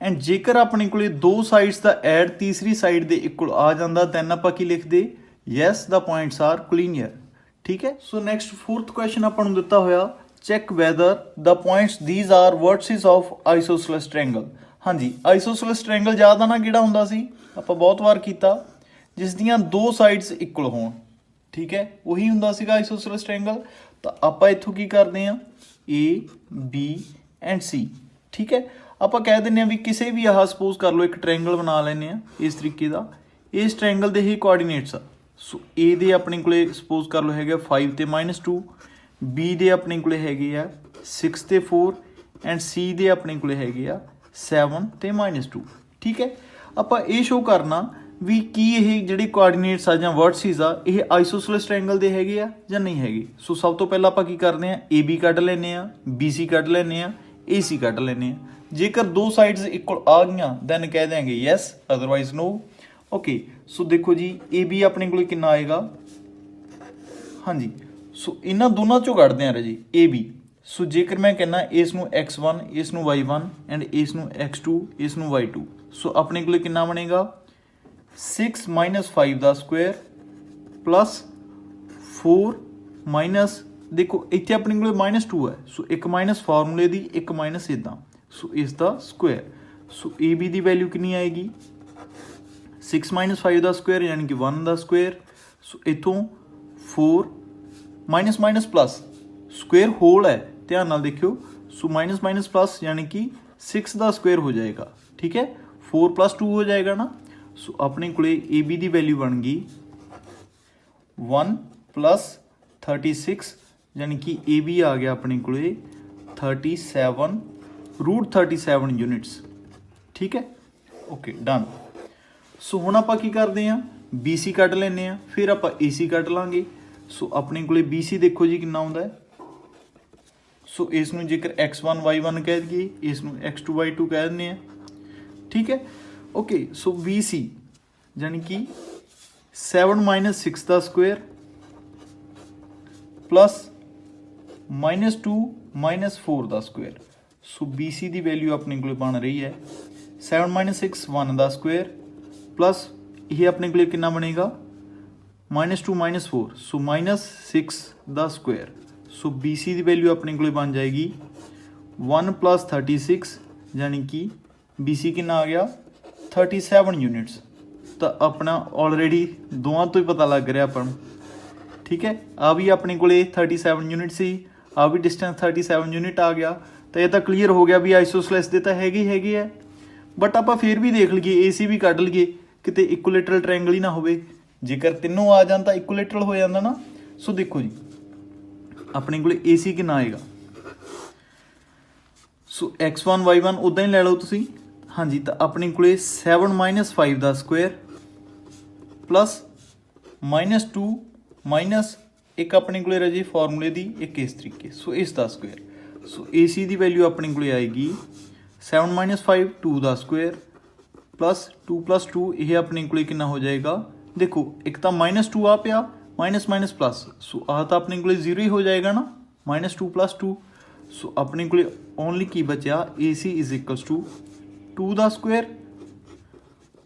and ਜੇਕਰ ਆਪਣੇ ਕੋਲੇ ਦੋ ਸਾਈਡਸ ਦਾ ਐਡ ਤੀਸਰੀ ਸਾਈਡ ਦੇ ਇਕੁਅਲ ਆ ਜਾਂਦਾ ਦੈਨ ਆਪਾਂ ਕੀ ਲਿਖਦੇ, ਯੈਸ ਦਾ ਪੁਆਇੰਟਸ ਆਰ ਕੋਲੀਨੀਅਰ। ਠੀਕ ਹੈ, ਸੋ ਨੈਕਸਟ 4th ਕੁਐਸਚਨ ਆਪਾਂ ਨੂੰ ਦਿੱਤਾ ਹੋਇਆ, check whether the points these are vertices of isosceles triangle. ਹਾਂਜੀ, ਆਈਸੋਸੇਲਸ ਟ੍ਰਾਇੰਗਲ ਯਾਦ ਆ ਨਾ ਕਿਹੜਾ ਹੁੰਦਾ ਸੀ, ਆਪਾਂ ਬਹੁਤ ਵਾਰ ਕੀਤਾ, ਜਿਸ ਦੀਆਂ ਦੋ ਸਾਈਡਸ ਇਕੁਅਲ ਹੋਣ। ਠੀਕ ਹੈ, ਉਹੀ ਹੁੰਦਾ ਸੀਗਾ ਆਈਸੋਸੇਲਸ ਟ੍ਰਾਇੰਗਲ। ਤਾਂ ਆਪਾਂ ਇੱਥੋਂ ਕੀ ਕਰਦੇ ਹਾਂ, A B ਐਂਡ C। ਠੀਕ ਹੈ, ਆਪਾਂ ਕਹਿ ਦਿੰਦੇ ਹਾਂ ਵੀ ਕਿਸੇ ਵੀ ਆਹ ਸਪੋਜ਼ ਕਰ ਲਓ ਇੱਕ ਟ੍ਰਾਇੰਗਲ ਬਣਾ ਲੈਂਦੇ ਹਾਂ ਇਸ ਤਰੀਕੇ ਦਾ। ਇਸ ਟ੍ਰਾਇੰਗਲ ਦੇ ਹੀ ਕੋਆਰਡੀਨੇਟਸ ਆ। ਸੋ A ਦੇ ਆਪਣੇ ਕੋਲੇ ਸਪੋਜ਼ ਕਰ ਲਓ ਹੈਗਾ 5 ਤੇ -2, B ਦੇ ਆਪਣੇ ਕੋਲੇ ਹੈਗੇ ਆ 6 ਤੇ 4, ਐਂਡ C ਦੇ ਆਪਣੇ ਕੋਲੇ ਹੈਗੇ ਆ 7 ਤੇ -2। ਠੀਕ ਹੈ, ਆਪਾਂ ਇਹ ਸ਼ੋ ਕਰਨਾ ਵੀ ਕੀ ਇਹ ਜਿਹੜੇ ਕੋਆਰਡੀਨੇਟਸ ਆ ਜਾਂ ਵਰਟਿਸਿਸ ਆ ਇਹ ਆਈਸੋਸੇਲਸ ਟ੍ਰਾਇੰਗਲ ਦੇ ਹੈਗੇ ਆ ਜਾਂ ਨਹੀਂ ਹੈਗੇ। ਸੋ ਸਭ ਤੋਂ ਪਹਿਲਾਂ ਆਪਾਂ ਕੀ ਕਰਦੇ ਹਾਂ, AB ਕੱਢ ਲੈਂਦੇ ਹਾਂ, BC ਕੱਢ ਲੈਂਦੇ ਹਾਂ, AC ਕੱਢ ਲੈਂਦੇ ਹਾਂ। ਜੇਕਰ ਦੋ ਸਾਈਡਸ ਇਕੁਅਲ ਆ ਗਈਆਂ ਦੈਨ ਕਹਿ ਦਿਆਂਗੇ ਯੈਸ, ਅਦਰਵਾਈਜ਼ ਨੋ। ਓਕੇ, ਸੋ ਦੇਖੋ ਜੀ AB ਆਪਣੇ ਕੋਲ ਕਿੰਨਾ ਆਏਗਾ, ਹਾਂਜੀ ਸੋ ਇਹਨਾਂ ਦੋਨਾਂ ਚੋਂ ਕੱਢਦੇ ਹਾਂ ਰਾਜੀ ਏ ਬੀ। ਸੋ ਜੇਕਰ ਮੈਂ ਕਹਿੰਦਾ ਇਸ ਨੂੰ x1, ਇਸ ਨੂੰ y1 ਐਂਡ ਇਸ ਨੂੰ x2, ਇਸ ਨੂੰ y2, ਸੋ ਆਪਣੇ ਕੋਲੇ ਕਿੰਨਾ ਬਣੇਗਾ 6 ਮਾਈਨਸ 5 ਦਾ ਸਕੁਅਰ ਪਲੱਸ 4 ਮਾਈਨਸ, ਦੇਖੋ ਇੱਥੇ ਆਪਣੇ ਕੋਲੇ -2 ਹੈ, ਸੋ ਇੱਕ ਮਾਈਨਸ ਫਾਰਮੂਲੇ ਦੀ, ਇੱਕ ਮਾਈਨਸ ਇੱਦਾਂ, ਸੋ ਇਸ ਦਾ square. So A B the value ਕਿੰਨੀ ਆਏਗੀ 6 ਮਾਈਨਸ 5 ਦਾ ਸਕੁਅਰ ਯਾਨੀ ਕਿ 1 ਦਾ ਸਕੁਅਰ। ਸੋ ਇੱਥੋਂ 4 minus minus plus, square whole ਹੈ, ਧਿਆਨ ਨਾਲ ਦੇਖਿਓ। ਸੋ ਮਾਈਨਸ ਮਾਈਨਸ ਪਲੱਸ ਯਾਨੀ ਕਿ 6 ਦਾ ਸਕੁਅਰ ਹੋ ਜਾਏਗਾ, ਠੀਕ ਹੈ, 4 + 2 ਹੋ ਜਾਏਗਾ ਨਾ। ਸੋ ਆਪਣੇ ਕੋਲੇ ਏ ਬੀ ਦੀ ਵੈਲਿਊ ਬਣ ਗਈ 1 + 36 ਯਾਨੀ ਕਿ ਏ ਬੀ ਆ ਗਿਆ ਆਪਣੇ ਕੋਲੇ 37 √37 ਯੂਨਿਟਸ, ਠੀਕ ਹੈ, ਓਕੇ ਡਨ। ਸੋ ਹੁਣ ਆਪਾਂ ਕੀ ਕਰਦੇ ਹਾਂ ਬੀ ਸੀ ਕੱਢ ਲੈਂਦੇ ਹਾਂ, ਫਿਰ ਆਪਾਂ ਏ ਸੀ ਕੱਢ ਲਾਂਗੇ। ਸੋ ਆਪਣੇ ਕੋਲੇ ਬੀ ਸੀ ਦੇਖੋ ਜੀ ਕਿੰਨਾ ਆਉਂਦਾ ਹੈ। ਸੋ ਇਸ ਨੂੰ ਜੇਕਰ x1 y1 ਕਹਿ ਦਈਏ, ਇਸ ਨੂੰ x2 y2 ਕਹਿ ਦਿੰਦੇ ਹਾਂ, ਠੀਕ ਹੈ, ਓਕੇ। ਸੋ ਬੀ ਸੀ ਯਾਨੀ ਕਿ 7 - 6 ਦਾ ਸਕੁਅਰ ਪਲੱਸ -2 - 4 ਦਾ ਸਕੁਅਰ। ਸੋ ਬੀ ਸੀ ਦੀ ਵੈਲਿਊ ਆਪਣੇ ਕੋਲ ਬਣ ਰਹੀ ਹੈ 7 - 6 1 ਦਾ ਸਕੁਅਰ ਪਲੱਸ ਇਹ ਆਪਣੇ ਕੋਲ ਕਿੰਨਾ ਬਣੇਗਾ -2 - 4, ਸੋ -6 ਦਾ ਸਕੁਅਰ। ਸੋ ਬੀ ਸੀ ਦੀ ਵੈਲਿਊ ਆਪਣੇ ਕੋਲ ਬਣ ਜਾਏਗੀ 1 + 36 ਯਾਨੀ ਕਿ ਬੀ ਸੀ ਕਿੰਨਾ ਆ ਗਿਆ 37 ਯੂਨਿਟਸ। ਤਾਂ ਆਪਣਾ ਆਲਰੇਡੀ ਦੋਵਾਂ ਤੋਂ ਹੀ ਪਤਾ ਲੱਗ ਰਿਹਾ ਆਪਾਂ ਨੂੰ, ਠੀਕ ਹੈ, ਆ ਵੀ ਆਪਣੇ ਕੋਲੇ 37 ਯੂਨਿਟ ਸੀ, ਆ ਵੀ ਡਿਸਟੈਂਸ 37 ਯੂਨਿਟ ਆ ਗਿਆ। ਤਾਂ ਇਹ ਤਾਂ ਕਲੀਅਰ ਹੋ ਗਿਆ ਵੀ ਆਈਸੋਸਲੈਸ ਦੇ ਤਾਂ ਹੈਗੇ ਹੈ, ਬਟ ਆਪਾਂ ਫਿਰ ਵੀ ਦੇਖ ਲਈਏ ਏ ਸੀ ਵੀ ਕੱਢ ਲਈਏ, ਕਿਤੇ ਇਕੁਲੇਟਰਲ ਟ੍ਰਾਇੰਗਲ ਹੀ ਨਾ ਹੋਵੇ। ਜੇਕਰ ਤਿੰਨੋਂ ਆ ਜਾਣ ਤਾਂ ਇਕੁਲੇਟਰਲ ਹੋ ਜਾਂਦਾ ਨਾ। ਸੋ ਦੇਖੋ ਜੀ ਆਪਣੇ ਕੋਲੇ ਏ ਸੀ ਕਿੰਨਾ ਆਏਗਾ, ਸੋ x1 y1 ਉੱਦਾਂ ਹੀ ਲੈ ਲਓ ਤੁਸੀਂ, ਹਾਂਜੀ। ਤਾਂ ਆਪਣੇ ਕੋਲੇ 7 - 5 ਦਾ ਸਕੁਅਰ ਪਲੱਸ -2 ਮਾਈਨਸ ਇੱਕ ਆਪਣੇ ਕੋਲੇ ਰਾਜੀ ਫਾਰਮੂਲੇ ਦੀ, ਇੱਕ ਇਸ ਤਰੀਕੇ, ਸੋ ਇਸ ਦਾ ਸਕੁਅਰ। ਸੋ ਏ ਸੀ ਦੀ ਵੈਲਿਊ ਆਪਣੇ ਕੋਲੇ ਆਏਗੀ 7 - 5 2 ਦਾ ਸਕੁਅਰ ਪਲੱਸ 2 + 2, ਇਹ ਆਪਣੇ ਕੋਲੇ ਕਿੰਨਾ ਹੋ ਜਾਏਗਾ, ਦੇਖੋ ਇੱਕ ਤਾਂ -2 ਆ ਪਿਆ, ਮਾਈਨਸ ਮਾਈਨਸ ਪਲੱਸ, ਸੋ ਆਹ ਤਾਂ ਆਪਣੇ ਕੋਲੇ 0 ਹੀ ਹੋ ਜਾਏਗਾ ਨਾ, -2 + 2। ਸੋ ਆਪਣੇ ਕੋਲੇ ਓਨਲੀ ਕੀ ਬਚਿਆ ਏ ਸੀ = 2 ਦਾ ਸਕੁਅਰ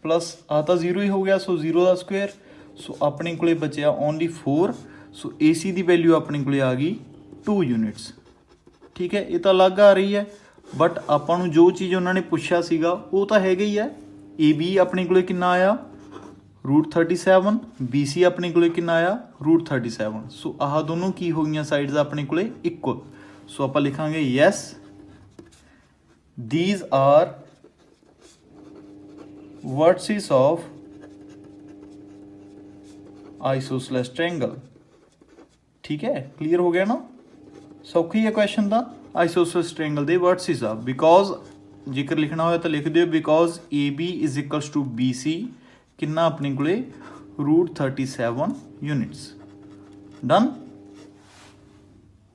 ਪਲੱਸ ਆਹ ਤਾਂ 0 ਹੀ ਹੋ ਗਿਆ, ਸੋ 0 ਦਾ ਸਕੁਅਰ। ਸੋ ਆਪਣੇ ਕੋਲੇ ਬਚਿਆ ਓਨਲੀ 4। ਸੋ ਏ ਸੀ ਦੀ ਵੈਲਿਊ ਆਪਣੇ ਕੋਲੇ ਆ ਗਈ 2 ਯੂਨਿਟਸ, ਠੀਕ ਹੈ। ਇਹ ਤਾਂ ਅਲੱਗ ਆ ਰਹੀ ਹੈ, ਬਟ ਆਪਾਂ ਨੂੰ ਜੋ ਚੀਜ਼ ਉਹਨਾਂ ਨੇ ਪੁੱਛਿਆ ਸੀਗਾ ਉਹ ਤਾਂ ਹੈਗਾ ਹੀ ਹੈ। ਏ ਬੀ ਆਪਣੇ ਕੋਲੇ ਕਿੰਨਾ ਆਇਆ √37, ਬੀ ਸੀ ਆਪਣੇ ਕੋਲੇ ਕਿੰਨਾ ਆਇਆ √37। ਸੋ ਆਹ ਦੋਨੋਂ ਕੀ ਹੋ ਗਈਆਂ ਸਾਈਡਸ ਆਪਣੇ ਕੋਲੇ ਇਕੁਅਲ। ਸੋ ਆਪਾਂ ਲਿਖਾਂਗੇ yes these are vertices of isosceles triangle, ਠੀਕ ਹੈ, ਕਲੀਅਰ ਹੋ ਗਿਆ ਨਾ, ਸੌਖੀ ਹੈ ਕੁਐਸਚਨ ਦਾ। ਆਈਸੋਸਲੈਸ ਟ੍ਰਾਇੰਗਲ ਦੇ ਵਰਟਿਸਿਸ ਆ, ਬਿਕੋਜ਼ ਜੇਕਰ ਲਿਖਣਾ ਹੋਇਆ ਤਾਂ ਲਿਖ ਦਿਓ because A B = B C ਕਿੰਨਾ ਆਪਣੇ ਕੋਲੇ √37 ਯੂਨਿਟਸ, ਡਨ।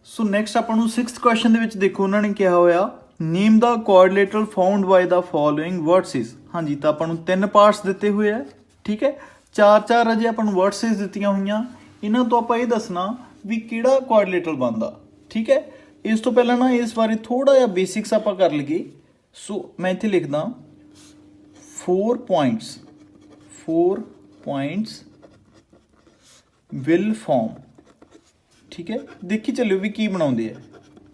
ਸੋ ਨੈਕਸਟ ਆਪਾਂ ਨੂੰ 6th ਕੁਐਸਚਨ ਦੇ ਵਿੱਚ ਦੇਖੋ ਉਹਨਾਂ ਨੇ ਕਿਹਾ ਹੋਇਆ name the quadrilateral found by the following vertices. ਹਾਂਜੀ, ਤਾਂ ਆਪਾਂ ਨੂੰ 3 ਪਾਰਟਸ ਦਿੱਤੇ ਹੋਏ ਆ, ਠੀਕ ਹੈ, 4 ਅਜੇ ਆਪਾਂ ਨੂੰ ਵਰਟਿਸਿਸ ਦਿੱਤੀਆਂ ਹੋਈਆਂ, ਇਹਨਾਂ ਤੋਂ ਆਪਾਂ ਇਹ ਦੱਸਣਾ ਵੀ ਕਿਹੜਾ ਕੁਆਡਰੀਲੇਟਰਲ ਬਣਦਾ, ਠੀਕ ਹੈ। ਇਸ ਤੋਂ ਪਹਿਲਾਂ ਨਾ ਇਸ ਬਾਰੇ ਥੋੜਾ ਜਿਹਾ ਬੇਸਿਕਸ ਆਪਾਂ ਕਰ ਲਈਏ। ਸੋ ਮੈਂ ਇੱਥੇ ਲਿਖਦਾ 4 ਪੁਆਇੰਟਸ ਵਿਲ ਫਾਰਮ, ਠੀਕ ਹੈ, ਦੇਖੀ ਚੱਲਿਓ ਵੀ ਕੀ ਬਣਾਉਂਦੇ ਆ,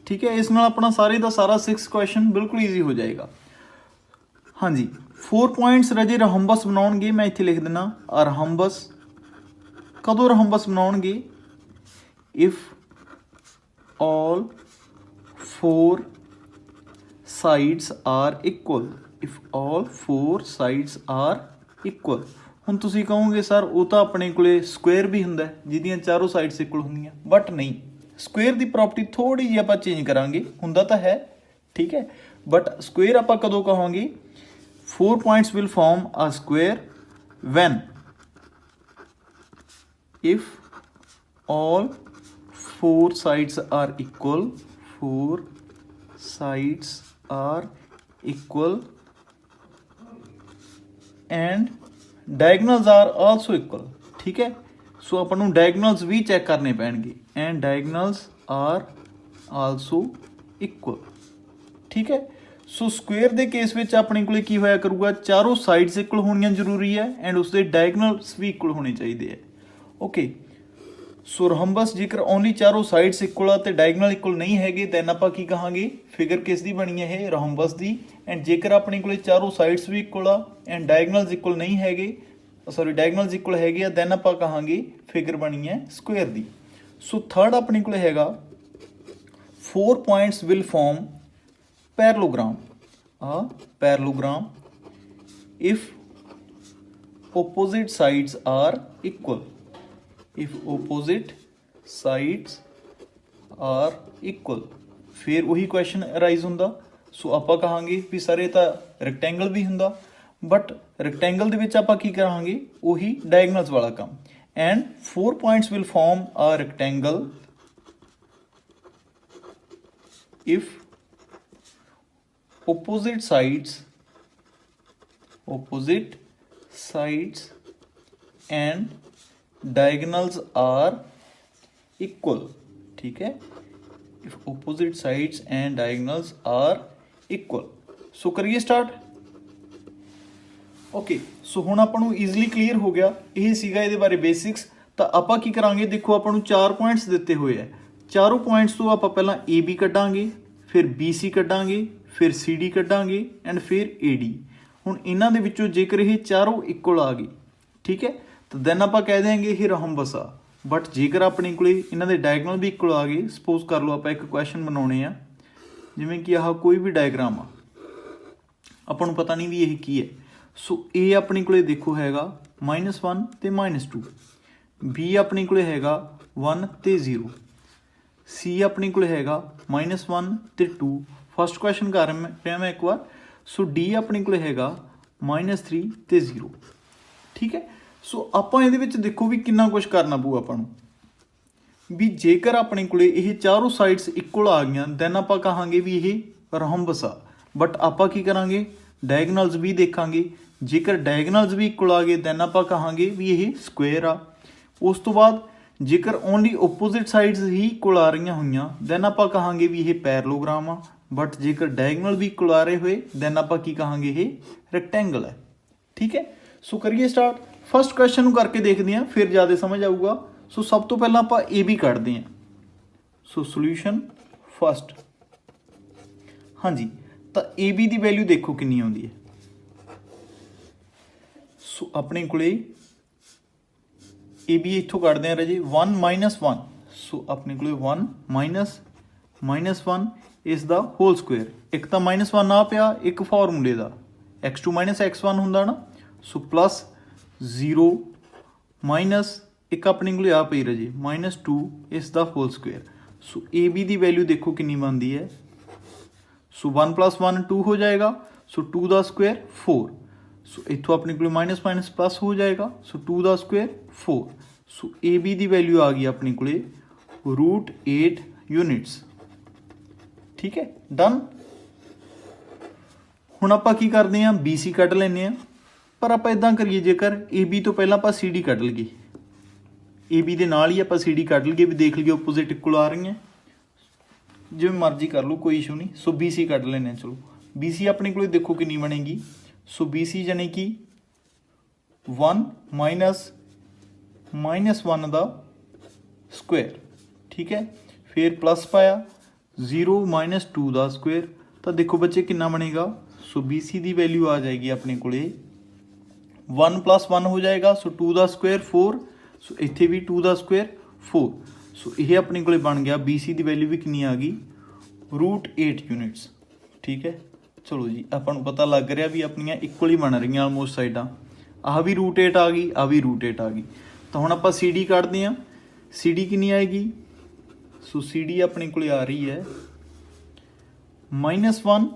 ਠੀਕ ਹੈ। ਇਸ ਨਾਲ ਆਪਣਾ ਸਾਰੇ ਦਾ ਸਾਰਾ 6 ਕੁਐਸਚਨ ਬਿਲਕੁਲ ਈਜ਼ੀ ਹੋ ਜਾਏਗਾ। ਹਾਂਜੀ, 4 ਪੁਆਇੰਟਸ ਰਾਜੇ ਰਹੰਬਸ ਬਣਾਉਣਗੇ, ਮੈਂ ਇੱਥੇ ਲਿਖ ਦਿੰਦਾ ਰਹੰਬਸ। ਕਦੋਂ ਰਹੰਬਸ ਬਣਾਉਣਗੇ if all 4 sides are equal, if all 4 sides are equal। ਹੁਣ ਤੁਸੀਂ ਕਹੋਗੇ ਸਰ ਉਹ ਤਾਂ ਆਪਣੇ ਕੋਲੇ ਸਕੁਅਰ ਵੀ ਹੁੰਦਾ ਜਿਹਦੀਆਂ ਚਾਰੋਂ ਸਾਈਡਸ ਇਕੁਅਲ ਹੁੰਦੀਆਂ, ਬਟ ਨਹੀਂ, ਸਕੁਅਰ ਦੀ ਪ੍ਰੋਪਰਟੀ ਥੋੜੀ ਜਿਹੀ ਆਪਾਂ ਚੇਂਜ ਕਰਾਂਗੇ, ਹੁੰਦਾ ਤਾਂ ਹੈ, ਠੀਕ ਹੈ, ਬਟ ਸਕੁਅਰ ਆਪਾਂ ਕਦੋਂ ਕਹਾਂਗੇ 4 points will form a square when if all 4 sides are equal, 4 sides are equal and diagonals are also equal, ठीक है। ਸੋ ਆਪਾਂ ਨੂੰ ਡਾਇਗਨਲਸ ਵੀ ਚੈੱਕ ਕਰਨੇ ਪੈਣਗੇ and diagonals are also equal. ਠੀਕ ਹੈ, ਸੋ ਸਕੁਏਅਰ ਦੇ ਕੇਸ ਵਿੱਚ ਆਪਣੇ ਕੋਲੇ ਕੀ ਹੋਇਆ ਕਰੂਗਾ, ਚਾਰੋਂ ਸਾਈਡਸ ਇਕੁਅਲ ਹੋਣੀਆਂ ਜ਼ਰੂਰੀ ਹੈ ਐਂਡ ਉਸਦੇ ਡਾਇਗਨਲਸ ਵੀ ਇਕੁਅਲ ਹੋਣੇ ਚਾਹੀਦੇ ਹੈ। ਓਕੇ, ਸੋ ਰਹੰਬਸ ਜੇਕਰ ਓਨਲੀ ਚਾਰੋਂ ਸਾਈਡਸ ਇਕੁਅਲ ਆ ਤੇ ਡਾਇਗਨਲ ਇਕੁਅਲ ਨਹੀਂ ਹੈਗੇ ਦੈਨ ਆਪਾਂ ਕੀ ਕਹਾਂਗੇ, ਫਿਗਰ ਕਿਸ ਦੀ ਬਣੀ ਹੈ ਇਹ, ਰਹੰਬਸ ਦੀ। ਐਂਡ ਜੇਕਰ ਆਪਣੇ ਕੋਲੇ ਚਾਰੋਂ ਸਾਈਡਸ ਵੀ ਇਕੁਅਲ ਆ ਐਂਡ ਡਾਇਗਨਲਸ ਇਕੁਅਲ ਨਹੀਂ ਹੈਗੇ, ਸੌਰੀ ਡਾਇਗਨਲਸ ਇਕੁਅਲ ਹੈਗੇ ਆ ਦੈਨ ਆਪਾਂ ਕਹਾਂਗੇ ਫਿਗਰ ਬਣੀ ਹੈ ਸਕੁਏਅਰ ਦੀ। ਸੋ ਥਰਡ ਆਪਣੇ ਕੋਲੇ ਹੈਗਾ 4 points will form parallelogram, a parallelogram if opposite sides are equal, if opposite sides are equal। ਫਿਰ ਉਹੀ ਕੁਐਸਚਨ ਅਰਾਈਜ਼ ਹੁੰਦਾ। ਸੋ ਆਪਾਂ ਕਹਾਂਗੇ ਵੀ ਸਰ ਇਹ ਤਾਂ ਰੈਕਟੈਂਗਲ ਵੀ ਹੁੰਦਾ, ਬਟ ਰੈਕਟੈਂਗਲ ਦੇ ਵਿੱਚ ਆਪਾਂ ਕੀ ਕਰਾਂਗੇ, ਉਹੀ ਡਾਇਗਨਲਸ ਵਾਲਾ ਕੰਮ। And 4 points will form a rectangle if opposite sides and diagonals are equal। ठीक है, if opposite sides and diagonals are equal। ਸੋ ਕਰੀਏ ਸਟਾਰਟ। ਓਕੇ, ਸੋ ਹੁਣ ਆਪਾਂ ਨੂੰ ਈਜ਼ੀਲੀ ਕਲੀਅਰ ਹੋ ਗਿਆ, ਇਹ ਸੀਗਾ ਇਹਦੇ ਬਾਰੇ ਬੇਸਿਕਸ। ਤਾਂ ਆਪਾਂ ਕੀ ਕਰਾਂਗੇ, ਦੇਖੋ ਆਪਾਂ ਨੂੰ 4 ਪੁਆਇੰਟਸ ਦਿੱਤੇ ਹੋਏ ਆ, ਚਾਰੋਂ ਪੁਆਇੰਟਸ ਤੋਂ ਆਪਾਂ ਪਹਿਲਾਂ AB ਕੱਢਾਂਗੇ, ਫਿਰ BC ਕੱਢਾਂਗੇ, ਫਿਰ CD ਕੱਢਾਂਗੇ ਐਂਡ ਫਿਰ AD। ਹੁਣ ਇਹਨਾਂ ਦੇ ਵਿੱਚੋਂ ਜੇਕਰ ਇਹ ਚਾਰੋਂ ਇਕੁਅਲ ਆ ਗਏ, ਠੀਕ ਹੈ, ਤਾਂ ਦੈਨ ਆਪਾਂ ਕਹਿ ਦਿਆਂਗੇ ਇਹ ਰਹੰਬਸ ਆ। ਬਟ ਜੇਕਰ ਆਪਣੇ ਕੋਲੇ ਇਹਨਾਂ ਦੇ ਡਾਇਗਨਲ ਵੀ ਇਕੁਅਲ ਆ ਗਏ, ਸਪੋਜ਼ ਕਰ ਲਓ ਆਪਾਂ ਇੱਕ ਕੁਐਸਚਨ ਬਣਾਉਣੇ ਆ, ਜਿਵੇਂ ਕਿ ਆਹ ਕੋਈ ਵੀ ਡਾਇਗਰਾਮ ਆ, ਆਪਾਂ ਨੂੰ ਪਤਾ ਨਹੀਂ ਵੀ ਇਹ ਕੀ ਹੈ। ਸੋ A ਆਪਣੇ ਕੋਲੇ ਦੇਖੋ ਹੈਗਾ -1 ਤੇ -2, B ਆਪਣੇ ਕੋਲੇ ਹੈਗਾ 1 ਤੇ 0, C ਆਪਣੇ ਕੋਲੇ ਹੈਗਾ -1 ਤੇ 2। ਫਸਟ ਕੁਐਸਚਨ ਕਰ ਰਿਹਾ ਮੈਂ ਇੱਕ ਵਾਰ। ਸੋ D ਆਪਣੇ ਕੋਲੇ ਹੈਗਾ -3 ਤੇ 0। ਠੀਕ ਹੈ, ਸੋ ਆਪਾਂ ਇਹਦੇ ਵਿੱਚ ਦੇਖੋ ਵੀ ਕਿੰਨਾ ਕੁਛ ਕਰਨਾ ਪਊ ਆਪਾਂ ਨੂੰ, ਵੀ ਜੇਕਰ ਆਪਣੇ ਕੋਲੇ ਇਹ ਚਾਰੋਂ ਸਾਈਡਸ ਇਕੁਅਲ ਆ ਗਈਆਂ ਦੈਨ ਆਪਾਂ ਕਹਾਂਗੇ ਵੀ ਇਹ ਰਹੰਬਸ ਆ। ਬਟ ਆਪਾਂ ਕੀ ਕਰਾਂਗੇ, ਡਾਇਗਨਲਸ ਵੀ ਦੇਖਾਂਗੇ, ਜੇਕਰ ਡਾਇਗਨਲਸ ਵੀ ਇਕੁਅਲ ਆ ਗਏ ਦੈਨ ਆਪਾਂ ਕਹਾਂਗੇ ਵੀ ਇਹ ਸਕੁਏਅਰ ਆ। ਉਸ ਤੋਂ ਬਾਅਦ ਜੇਕਰ ਓਨਲੀ ਓਪੋਜ਼ਿਟ ਸਾਈਡਸ ਹੀ ਇਕੁਅਲ ਆ ਰਹੀਆਂ ਹੋਈਆਂ ਦੈਨ ਆਪਾਂ ਕਹਾਂਗੇ ਵੀ ਇਹ ਪੈਰਲੋਗ੍ਰਾਮ ਆ। ਬਟ ਜੇਕਰ ਡਾਇਗਨਲ ਵੀ ਇਕੁਅਲ ਆ ਰਹੇ ਹੋਏ ਦੈਨ ਆਪਾਂ ਕੀ ਕਹਾਂਗੇ, ਇਹ ਰੈਕਟੈਂਗਲ ਹੈ। ਠੀਕ ਹੈ, ਸੋ ਕਰੀਏ ਸਟਾਰਟ। ਫਸਟ ਕੁਐਸਚਨ ਨੂੰ ਕਰਕੇ ਦੇਖਦੇ ਹਾਂ, ਫਿਰ ਜ਼ਿਆਦਾ ਸਮਝ ਆਊਗਾ। ਸੋ ਸਭ ਤੋਂ ਪਹਿਲਾਂ ਆਪਾਂ AB ਕੱਢਦੇ ਹਾਂ। ਸੋ ਸੋਲਿਊਸ਼ਨ ਫਸਟ, ਹਾਂਜੀ, ਤਾਂ AB ਦੀ ਵੈਲਿਊ ਦੇਖੋ ਕਿੰਨੀ ਆਉਂਦੀ ਹੈ। ਸੋ ਆਪਣੇ ਕੋਲੇ AB ਇੱਥੋਂ ਕੱਢਦੇ ਹਾਂ ਰਾਜੇ 1 - 1। ਸੋ ਆਪਣੇ ਕੋਲੇ 1 - 1 ਇਸ ਦਾ ਹੋਲ ਸਕੁਏਅਰ। ਇੱਕ ਤਾਂ -1 ਆ ਪਿਆ, ਇੱਕ ਫਾਰਮੂਲੇ ਦਾ x2 - x1 ਹੁੰਦਾ ਨਾ। ਸੋ ਪਲੱਸ 0 ਮਾਈਨਸ ਇੱਕ ਆਪਣੇ ਕੋਲੇ ਆ ਪਈ ਰਾਜੇ -2 ਇਸ ਦਾ ਹੋਲ ਸਕੁਏਅਰ। ਸੋ AB ਦੀ ਵੈਲਿਊ ਦੇਖੋ ਕਿੰਨੀ ਬਣਦੀ ਹੈ। ਸੋ 1 + 1 2 ਹੋ ਜਾਏਗਾ। ਸੋ 2 ਦਾ ਸਕੁਏਅਰ 4। ਸੋ ਇੱਥੋਂ ਆਪਣੇ ਕੋਲ ਮਾਈਨਸ ਪਲੱਸ ਹੋ ਜਾਏਗਾ। ਸੋ 2 ਦਾ ਸਕੁਏਅਰ 4। ਸੋ AB ਦੀ ਵੈਲਿਊ ਆ ਗਈ ਆਪਣੇ ਕੋਲੇ √8 ਯੂਨਿਟਸ। ਠੀਕ ਹੈ, ਡਨ। ਹੁਣ ਆਪਾਂ ਕੀ ਕਰਦੇ ਹਾਂ, BC ਕੱਢ ਲੈਂਦੇ ਹਾਂ। ਪਰ ਆਪਾਂ ਇੱਦਾਂ ਕਰੀਏ, ਜੇਕਰ AB ਤੋਂ ਪਹਿਲਾਂ ਆਪਾਂ CD ਕੱਢ ਲਈਏ, AB ਦੇ ਨਾਲ ਹੀ ਆਪਾਂ CD ਕੱਢ ਲਈਏ ਵੀ ਦੇਖ ਲਈਏ ਓਪੋਜ਼ਿਟ ਇਕੁਅਲ ਆ ਰਹੀਆਂ, ਜਿਵੇਂ ਮਰਜ਼ੀ ਕਰ ਲਓ, ਕੋਈ ਇਸ਼ੂ ਨਹੀਂ। ਸੋ BC ਕੱਢ ਲੈਂਦੇ ਹਾਂ। ਚਲੋ BC ਆਪਣੇ ਕੋਲ ਦੇਖੋ ਕਿੰਨੀ ਬਣੇਗੀ। ਸੋ BC ਜਾਣੀ ਕਿ 1 - -1 ਦਾ ਸਕੁਏਅਰ। ਠੀਕ ਹੈ, ਫਿਰ ਪਲੱਸ ਪਾਇਆ 0 - 2 ਦਾ ਸਕੁਏਅਰ। ਤਾਂ ਦੇਖੋ ਬੱਚੇ ਕਿੰਨਾ ਬਣੇਗਾ। ਸੋ BC ਦੀ ਵੈਲਿਊ ਆ ਜਾਏਗੀ ਆਪਣੇ ਕੋਲੇ 1 + 1 ਹੋ ਜਾਏਗਾ। ਸੋ 2 ਦਾ ਸਕੁਏਅਰ 4। ਸੋ ਇੱਥੇ ਵੀ 2 ਦਾ ਸਕੁਏਅਰ 4। ਸੋ ਇਹ ਆਪਣੇ ਕੋਲੇ ਬਣ ਗਿਆ, BC ਦੀ ਵੈਲਿਊ ਵੀ ਕਿੰਨੀ ਆ ਗਈ √8 ਯੂਨਿਟਸ। ਠੀਕ ਹੈ, ਚਲੋ ਜੀ ਆਪਾਂ ਨੂੰ ਪਤਾ ਲੱਗ ਰਿਹਾ ਵੀ ਆਪਣੀਆਂ ਇਕੁਅਲ ਹੀ ਬਣ ਰਹੀਆਂ ਆਲਮੋਸਟ ਸਾਈਡਾਂ। ਆਹ ਵੀ √8 ਆ ਗਈ, ਆਹ ਵੀ √8 ਆ ਗਈ। ਤਾਂ ਹੁਣ ਆਪਾਂ CD ਕੱਢਦੇ ਹਾਂ। CD ਕਿੰਨੀ ਆਏਗੀ। ਸੋ CD ਆਪਣੇ ਕੋਲੇ ਆ ਰਹੀ ਹੈ -1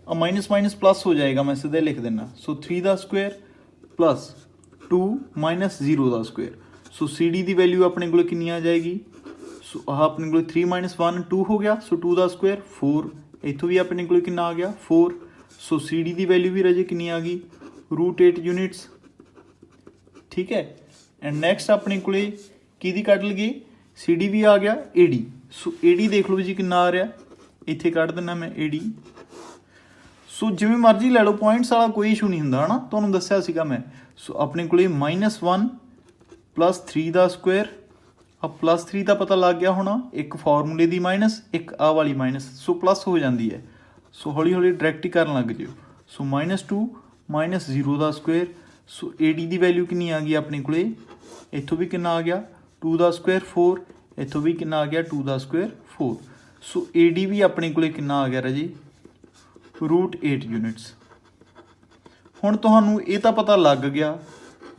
ਮਾਈਨਸ ਪਲੱਸ ਹੋ ਜਾਏਗਾ, ਮੈਂ ਸਿੱਧਾ ਲਿਖ ਦਿੰਦਾ। ਸੋ 3 ਦਾ ਸਕੁਏਅਰ ਪਲੱਸ 2 - 0 ਦਾ ਸਕੁਏਅਰ। ਸੋ CD ਦੀ ਵੈਲਿਊ ਆਪਣੇ ਕੋਲ ਕਿੰਨੀ ਆ ਜਾਏਗੀ। ਸੋ ਆਹ ਆਪਣੇ ਕੋਲ 3 - 1 2 ਹੋ ਗਿਆ। ਸੋ 2 ਦਾ ਸਕੁਏਅਰ 4। ਇੱਥੋਂ ਵੀ ਆਪਣੇ ਕੋਲ ਕਿੰਨਾ ਆ ਗਿਆ 4। ਸੋ CD ਦੀ ਵੈਲਿਊ ਵੀ ਰਾਜੇ ਕਿੰਨੀ ਆ ਗਈ √8 ਯੂਨਿਟਸ। ਠੀਕ ਹੈ, ਐਂਡ ਨੈਕਸਟ ਆਪਣੇ ਕੋਲੇ ਕਿਹਦੀ ਕੱਢ ਲਈਏ, ਸੀ ਡੀ ਵੀ ਆ ਗਿਆ, A D. So A D ਦੇਖ ਲਓ ਜੀ ਕਿੰਨਾ ਆ ਰਿਹਾ, ਇੱਥੇ ਕੱਢ ਦਿੰਦਾ ਮੈਂ ਏ ਡੀ। ਸੋ ਜਿਵੇਂ ਮਰਜ਼ੀ ਲੈ ਲਓ, ਪੁਆਇੰਟਸ ਵਾਲਾ ਕੋਈ ਇਸ਼ੂ ਨਹੀਂ ਹੁੰਦਾ ਹੈ ਨਾ, ਤੁਹਾਨੂੰ ਦੱਸਿਆ ਸੀਗਾ ਮੈਂ। ਸੋ ਆਪਣੇ ਕੋਲੇ -1 + 3 ਦਾ ਸਕੁਅਰ, ਆ +3 ਦਾ ਪਤਾ ਲੱਗ ਗਿਆ ਹੋਣਾ, ਇੱਕ ਫਾਰਮੂਲੇ ਦੀ ਮਾਈਨਸ, ਇੱਕ ਆਹ ਵਾਲੀ ਮਾਈਨਸ, ਸੋ ਪਲੱਸ ਹੋ ਜਾਂਦੀ ਹੈ। ਸੋ ਹੌਲੀ ਹੌਲੀ ਡਾਇਰੈਕਟ ਹੀ ਕਰਨ ਲੱਗ ਜਿਓ। ਸੋ -2 -0 ਦਾ square. So A D the value ਕਿੰਨੀ ਆ ਗਈ ਆਪਣੇ ਕੋਲੇ, ਇੱਥੋਂ ਵੀ ਕਿੰਨਾ ਆ ਗਿਆ 2 ਦਾ ਸਕੁਅਰ 4, ਇੱਥੋਂ ਵੀ ਕਿੰਨਾ ਆ ਗਿਆ 2 ਦਾ ਸਕੁਅਰ 4। ਸੋ ਏ ਡੀ ਵੀ ਆਪਣੇ ਕੋਲੇ ਕਿੰਨਾ ਆ ਗਿਆ ਰਾਜੇ, √8 ਯੂਨਿਟਸ। ਹੁਣ ਤੁਹਾਨੂੰ ਇਹ ਤਾਂ ਪਤਾ ਲੱਗ ਗਿਆ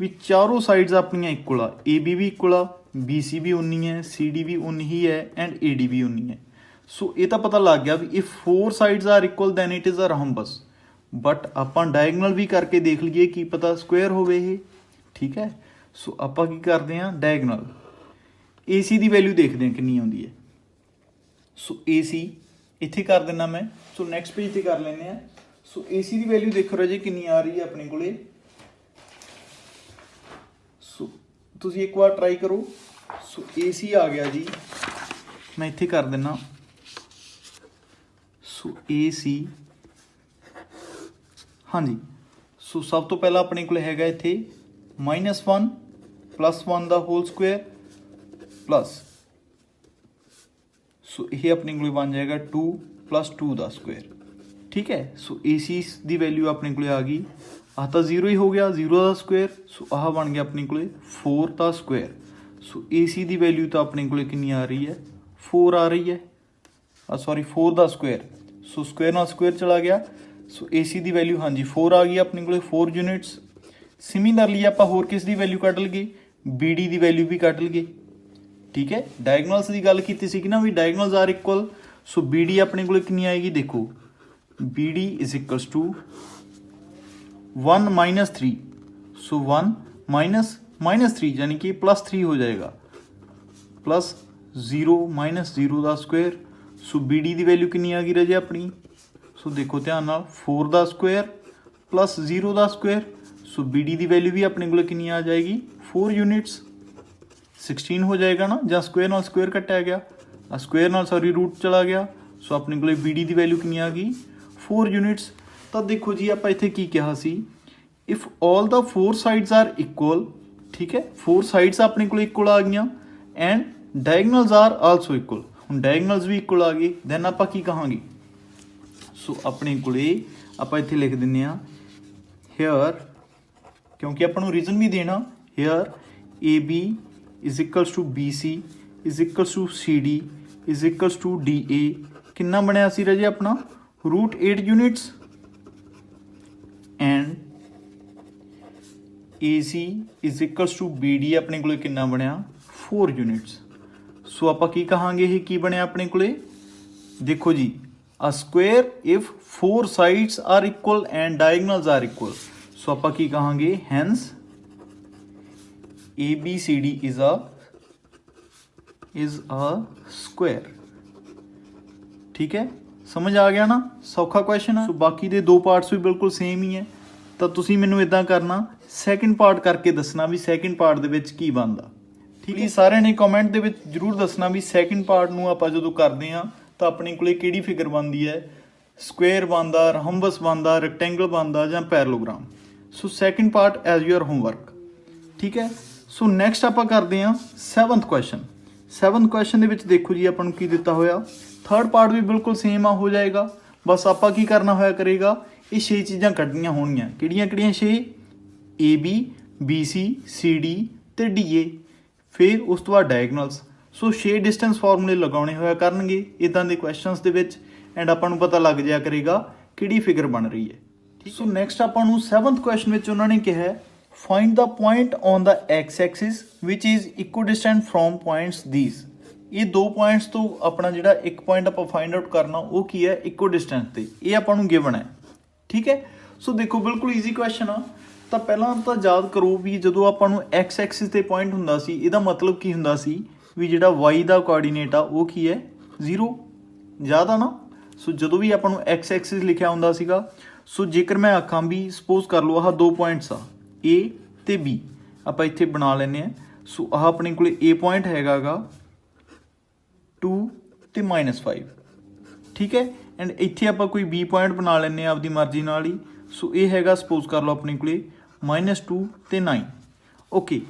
ਵੀ ਚਾਰੋਂ ਸਾਈਡਸ ਆਪਣੀਆਂ ਇਕੁਅਲ ਆ, ਏ ਬੀ ਵੀ ਇਕੁਅਲ ਆ, ਬੀ ਸੀ ਵੀ ਉਨੀ ਹੈ, ਸੀ ਡੀ ਵੀ ਉਨੀ ਹੀ ਹੈ, ਐਂਡ ਏ ਡੀ ਵੀ ਉਨੀ ਹੈ। ਸੋ ਇਹ ਤਾਂ ਪਤਾ ਲੱਗ ਗਿਆ ਵੀ if 4 sides are equal then it is a rhombus. But ਆਪਾਂ ਡਾਇਗਨਲ ਵੀ ਕਰਕੇ ਦੇਖ ਲਈਏ, ਕੀ ਪਤਾ ਸਕੁਅਰ ਹੋਵੇ ਇਹ, ਠੀਕ ਹੈ। ਸੋ ਆਪਾਂ ਕੀ ਕਰਦੇ ਹਾਂ, ਡਾਇਗਨਲ ਏ ਸੀ ਦੀ ਵੈਲਿਊ ਦੇਖਦੇ ਹਾਂ ਕਿੰਨੀ ਆਉਂਦੀ ਹੈ। ਸੋ ਏ ਸੀ ਇੱਥੇ ਕਰ ਦਿੰਦਾ ਮੈਂ। ਸੋ ਨੈਕਸਟ ਪੇਜ ਤੇ ਕਰ ਲੈਂਦੇ ਹਾਂ। ਸੋ ਏ ਸੀ ਦੀ ਵੈਲਿਊ ਦੇਖੋ ਰਾਜੇ ਕਿੰਨੀ ਆ ਰਹੀ ਹੈ ਆਪਣੇ ਕੋਲੇ। ਸੋ ਤੁਸੀਂ ਇੱਕ ਵਾਰ ਟਰਾਈ ਕਰੋ। ਸੋ ਏ ਸੀ ਆ ਗਿਆ ਜੀ, ਮੈਂ ਇੱਥੇ ਕਰ ਦਿੰਦਾ। ਸੋ ਏ ਸੀ, ਹਾਂਜੀ। ਸੋ ਸਭ ਤੋਂ ਪਹਿਲਾਂ ਆਪਣੇ ਕੋਲ ਹੈਗਾ ਇੱਥੇ -1 + 1 ਦਾ ਹੋਲ ਸਕੁਅਰ ਪਲੱਸ, ਸੋ ਇਹ ਆਪਣੇ ਕੋਲ ਬਣ ਜਾਏਗਾ 2 + 2 ਦਾ ਸਕੁਅਰ, ਠੀਕ ਹੈ। ਸੋ ਏ ਸੀ ਦੀ ਵੈਲਿਊ ਆਪਣੇ ਕੋਲ ਆ ਗਈ, ਆਹ ਤਾਂ 0 ਹੀ ਹੋ ਗਿਆ, 0 ਦਾ ਸਕੁਅਰ। ਸੋ ਆਹ ਬਣ ਗਿਆ ਆਪਣੇ ਕੋਲ 4 ਦਾ ਸਕੁਅਰ। ਸੋ ਏ ਸੀ ਦੀ ਵੈਲਿਊ ਤਾਂ ਆਪਣੇ ਕੋਲ ਕਿੰਨੀ ਆ ਰਹੀ ਹੈ, 4 ਆ ਰਹੀ ਹੈ, ਸੌਰੀ 4 ਦਾ ਸਕੁਅਰ। ਸੋ ਸਕੁਅਰ ਨਾਲ ਸਕੁਅਰ ਚਲਾ ਗਿਆ। ਸੋ ਏ ਸੀ ਦੀ ਵੈਲਿਊ ਹਾਂਜੀ 4 ਆ ਗਈ ਆਪਣੇ ਕੋਲ, 4 ਯੂਨਿਟਸ। ਸਿਮੀਲਰਲੀ ਆਪਾਂ ਹੋਰ ਕਿਸ ਦੀ ਵੈਲਿਊ ਕੱਢ ਲਈਏ, ਬੀ ਡੀ ਦੀ ਵੈਲਿਊ ਵੀ ਕੱਢ ਲਈਏ, ਠੀਕ ਹੈ। ਡਾਇਗਨਲਸ ਦੀ ਗੱਲ ਕੀਤੀ ਸੀ ਕਿ ਨਾ ਵੀ diagonals are equal. So B D ਆਪਣੇ ਕੋਲ ਕਿੰਨੀ ਆਏਗੀ, ਦੇਖੋ B D is equals to 1 - 3। So 1 - -3 यानी कि +3 हो जाएगा, +0 - 0 ਦਾ ਸਕੁਅਰ। ਸੋ ਬੀ ਡੀ ਦੀ ਵੈਲਿਊ ਕਿੰਨੀ ਆ ਗਈ ਰਾਜੇ ਆਪਣੀ, ਸੋ ਦੇਖੋ ਧਿਆਨ ਨਾਲ 4 ਦਾ ਸਕੁਅਰ +0 ਦਾ ਸਕੁਅਰ। ਸੋ ਬੀ ਡੀ ਦੀ ਵੈਲਿਊ ਵੀ ਆਪਣੇ ਕੋਲ ਕਿੰਨੀ ਆ ਜਾਏਗੀ, 4 ਯੂਨਿਟਸ। 16 ਹੋ ਜਾਏਗਾ ਨਾ, ਜਾਂ ਸਕੁਅਰ ਨਾਲ ਸਕੁਅਰ ਕੱਟਿਆ ਗਿਆ, ਸਕੁਅਰ ਨਾਲ ਸੌਰੀ ਰੂਟ ਚਲਾ ਗਿਆ। ਸੋ ਆਪਣੇ ਕੋਲ ਬੀ ਡੀ ਦੀ ਵੈਲਿਊ ਕਿੰਨੀ ਆ ਗਈ, 4 ਯੂਨਿਟਸ। ਤਾਂ ਦੇਖੋ ਜੀ ਆਪਾਂ ਇੱਥੇ ਕੀ ਕਿਹਾ ਸੀ, if all the 4 sides are equal, ਠੀਕ ਹੈ। 4 ਸਾਈਡਸ ਆਪਣੇ ਕੋਲ ਇਕੁਅਲ ਆ ਗਈਆਂ and diagonals are also equal. ਹੁਣ ਡਾਇਗਨਲਸ ਵੀ ਇਕੁਅਲ ਆ ਗਏ, ਦੈਨ ਆਪਾਂ ਕੀ ਕਹਾਂਗੇ। ਸੋ ਆਪਣੇ ਕੋਲੇ ਆਪਾਂ ਇੱਥੇ ਲਿਖ ਦਿੰਦੇ ਹਾਂ ਹੇਅਰ, ਕਿਉਂਕਿ ਆਪਾਂ ਨੂੰ ਰੀਜ਼ਨ ਵੀ ਦੇਣਾ, here A B is equals to B C is equals to C D is equals to D A. ਕਿੰਨਾ ਬਣਿਆ ਸੀ ਰਾਜੇ ਆਪਣਾ, √8 units. And A C is equals to B D ਆਪਣੇ ਕੋਲੇ ਕਿੰਨਾ ਬਣਿਆ, 4 ਯੂਨਿਟਸ। ਸੋ ਆਪਾਂ ਕੀ ਕਹਾਂਗੇ, ਇਹ ਕੀ ਬਣਿਆ ਆਪਣੇ ਕੋਲੇ, ਦੇਖੋ ਜੀ a square if 4 sides are equal and diagonals are equal। ਸੋ ਆਪਾਂ ਕੀ ਕਹਾਂਗੇ, hence ABCD is a square, ਠੀਕ ਹੈ। ਸਮਝ ਆ ਗਿਆ ਨਾ, ਸੌਖਾ ਕੁਐਸਚਨ ਹੈ। ਸੋ ਬਾਕੀ ਦੇ 2 ਪਾਰਟਸ ਵੀ ਬਿਲਕੁਲ ਸੇਮ ਹੀ ਹੈ। ਤਾਂ ਤੁਸੀਂ ਮੈਨੂੰ ਇਦਾਂ ਕਰਨਾ, ਸੈਕਿੰਡ ਪਾਰਟ ਕਰਕੇ ਦੱਸਣਾ ਵੀ ਸੈਕਿੰਡ ਪਾਰਟ ਦੇ ਵਿੱਚ ਕੀ ਬਣਦਾ, ਠੀਕ ਹੈ। ਸਾਰਿਆਂ ਨੇ ਕਮੈਂਟ ਦੇ ਵਿੱਚ ਜ਼ਰੂਰ ਦੱਸਣਾ ਵੀ ਸੈਕਿੰਡ ਪਾਰਟ ਨੂੰ ਆਪਾਂ ਜਦੋਂ ਕਰਦੇ ਹਾਂ ਤਾਂ ਆਪਣੇ ਕੋਲੇ ਕਿਹੜੀ ਫਿਗਰ ਬਣਦੀ ਹੈ, ਸਕੁਅਰ ਬਣਦਾ, ਰਹੰਬਸ ਬਣਦਾ, ਰੈਕਟੈਂਗਲ ਬਣਦਾ ਜਾਂ parallelogram. So second part as your homework, ਠੀਕ ਹੈ। ਸੋ ਨੈਕਸਟ ਆਪਾਂ ਕਰਦੇ ਹਾਂ 7th ਕੁਐਸਚਨ। 7th ਕੁਐਸਚਨ ਦੇ ਵਿੱਚ ਦੇਖੋ ਜੀ ਆਪਾਂ ਨੂੰ ਕੀ ਦਿੱਤਾ ਹੋਇਆ, ਥਰਡ ਪਾਰਟ ਵੀ ਬਿਲਕੁਲ ਸੇਮ ਆ ਹੋ ਜਾਏਗਾ। ਬਸ ਆਪਾਂ ਕੀ ਕਰਨਾ ਹੋਇਆ ਕਰੇਗਾ, ਇਹ 6 ਚੀਜ਼ਾਂ ਕੱਢਣੀਆਂ ਹੋਣਗੀਆਂ। ਕਿਹੜੀਆਂ ਕਿਹੜੀਆਂ 6, A B, B C, C D ਅਤੇ ਡੀ ਏ। ਫਿਰ ਉਸ ਤੋਂ ਬਾਅਦ ਡਾਇਗਨਲਸ। ਸੋ 6 ਡਿਸਟੈਂਸ ਫਾਰਮੂਲੇ ਲਗਾਉਣੇ ਹੋਇਆ ਕਰਨਗੇ ਇੱਦਾਂ ਦੇ ਕੁਐਸਚਨਸ ਦੇ ਵਿੱਚ, ਐਂਡ ਆਪਾਂ ਨੂੰ ਪਤਾ ਲੱਗ ਜਾਇਆ ਕਰੇਗਾ ਕਿਹੜੀ ਫਿਗਰ ਬਣ ਰਹੀ ਹੈ। ਸੋ ਨੈਕਸਟ ਆਪਾਂ ਨੂੰ 7th ਕੁਐਸਚਨ ਵਿੱਚ ਉਹਨਾਂ ਨੇ ਕਿਹਾ find the point on the X axis which is equidistant from points these. ਇਹ 2 ਪੁਆਇੰਟਸ ਤੋਂ ਆਪਣਾ ਜਿਹੜਾ ਇੱਕ ਪੁਆਇੰਟ ਆਪਾਂ ਫਾਈਂਡ ਆਊਟ ਕਰਨਾ ਉਹ ਕੀ ਹੈ, ਇਕੁਇਡਿਸਟੈਂਟ ਤੇ। ਇਹ ਆਪਾਂ ਨੂੰ ਗਿਵਨ ਹੈ, ਠੀਕ ਹੈ। ਸੋ ਦੇਖੋ ਬਿਲਕੁਲ ਈਜ਼ੀ ਕੁਐਸਚਨ ਆ। ਤਾਂ ਪਹਿਲਾਂ ਤਾਂ ਯਾਦ ਕਰੋ ਵੀ ਜਦੋਂ ਆਪਾਂ ਨੂੰ ਐਕਸ ਐਕਸਿਸ ਤੇ ਪੁਆਇੰਟ ਹੁੰਦਾ ਸੀ, ਇਹਦਾ ਮਤਲਬ ਕੀ ਹੁੰਦਾ ਸੀ ਵੀ ਜਿਹੜਾ ਵਾਈ ਦਾ ਕੋਆਰਡੀਨੇਟ ਆ ਉਹ ਕੀ ਹੈ, 0। ਯਾਦ ਆ ਨਾ। ਸੋ ਜਦੋਂ ਵੀ ਆਪਾਂ ਨੂੰ ਐਕਸ ਐਕਸਿਸ ਲਿਖਿਆ ਹੁੰਦਾ ਸੀਗਾ, ਸੋ ਜੇਕਰ ਮੈਂ ਆਖਾਂ ਵੀ ਸਪੋਜ਼ ਕਰ ਲਓ ਆਹ 2 ਪੁਆਇੰਟਸ ਆ A ਤੇ B, ਆਪਾਂ ਇੱਥੇ ਬਣਾ ਲੈਂਦੇ ਹਾਂ। ਸੋ ਆਹ ਆਪਣੇ ਕੋਲ A ਪੁਆਇੰਟ ਹੈਗਾ ਗਾ 2 ਤੇ -5, ਠੀਕ ਹੈ। ਐਂਡ ਇੱਥੇ ਆਪਾਂ ਕੋਈ B ਪੁਆਇੰਟ ਬਣਾ ਲੈਂਦੇ ਹਾਂ ਆਪਦੀ ਮਰਜ਼ੀ ਨਾਲ ਹੀ। ਸੋ ਇਹ ਹੈਗਾ ਸਪੋਜ਼ ਕਰ ਲਓ ਆਪਣੇ ਕੋਲੇ -2 ਤੇ 9। ਓਕੇ,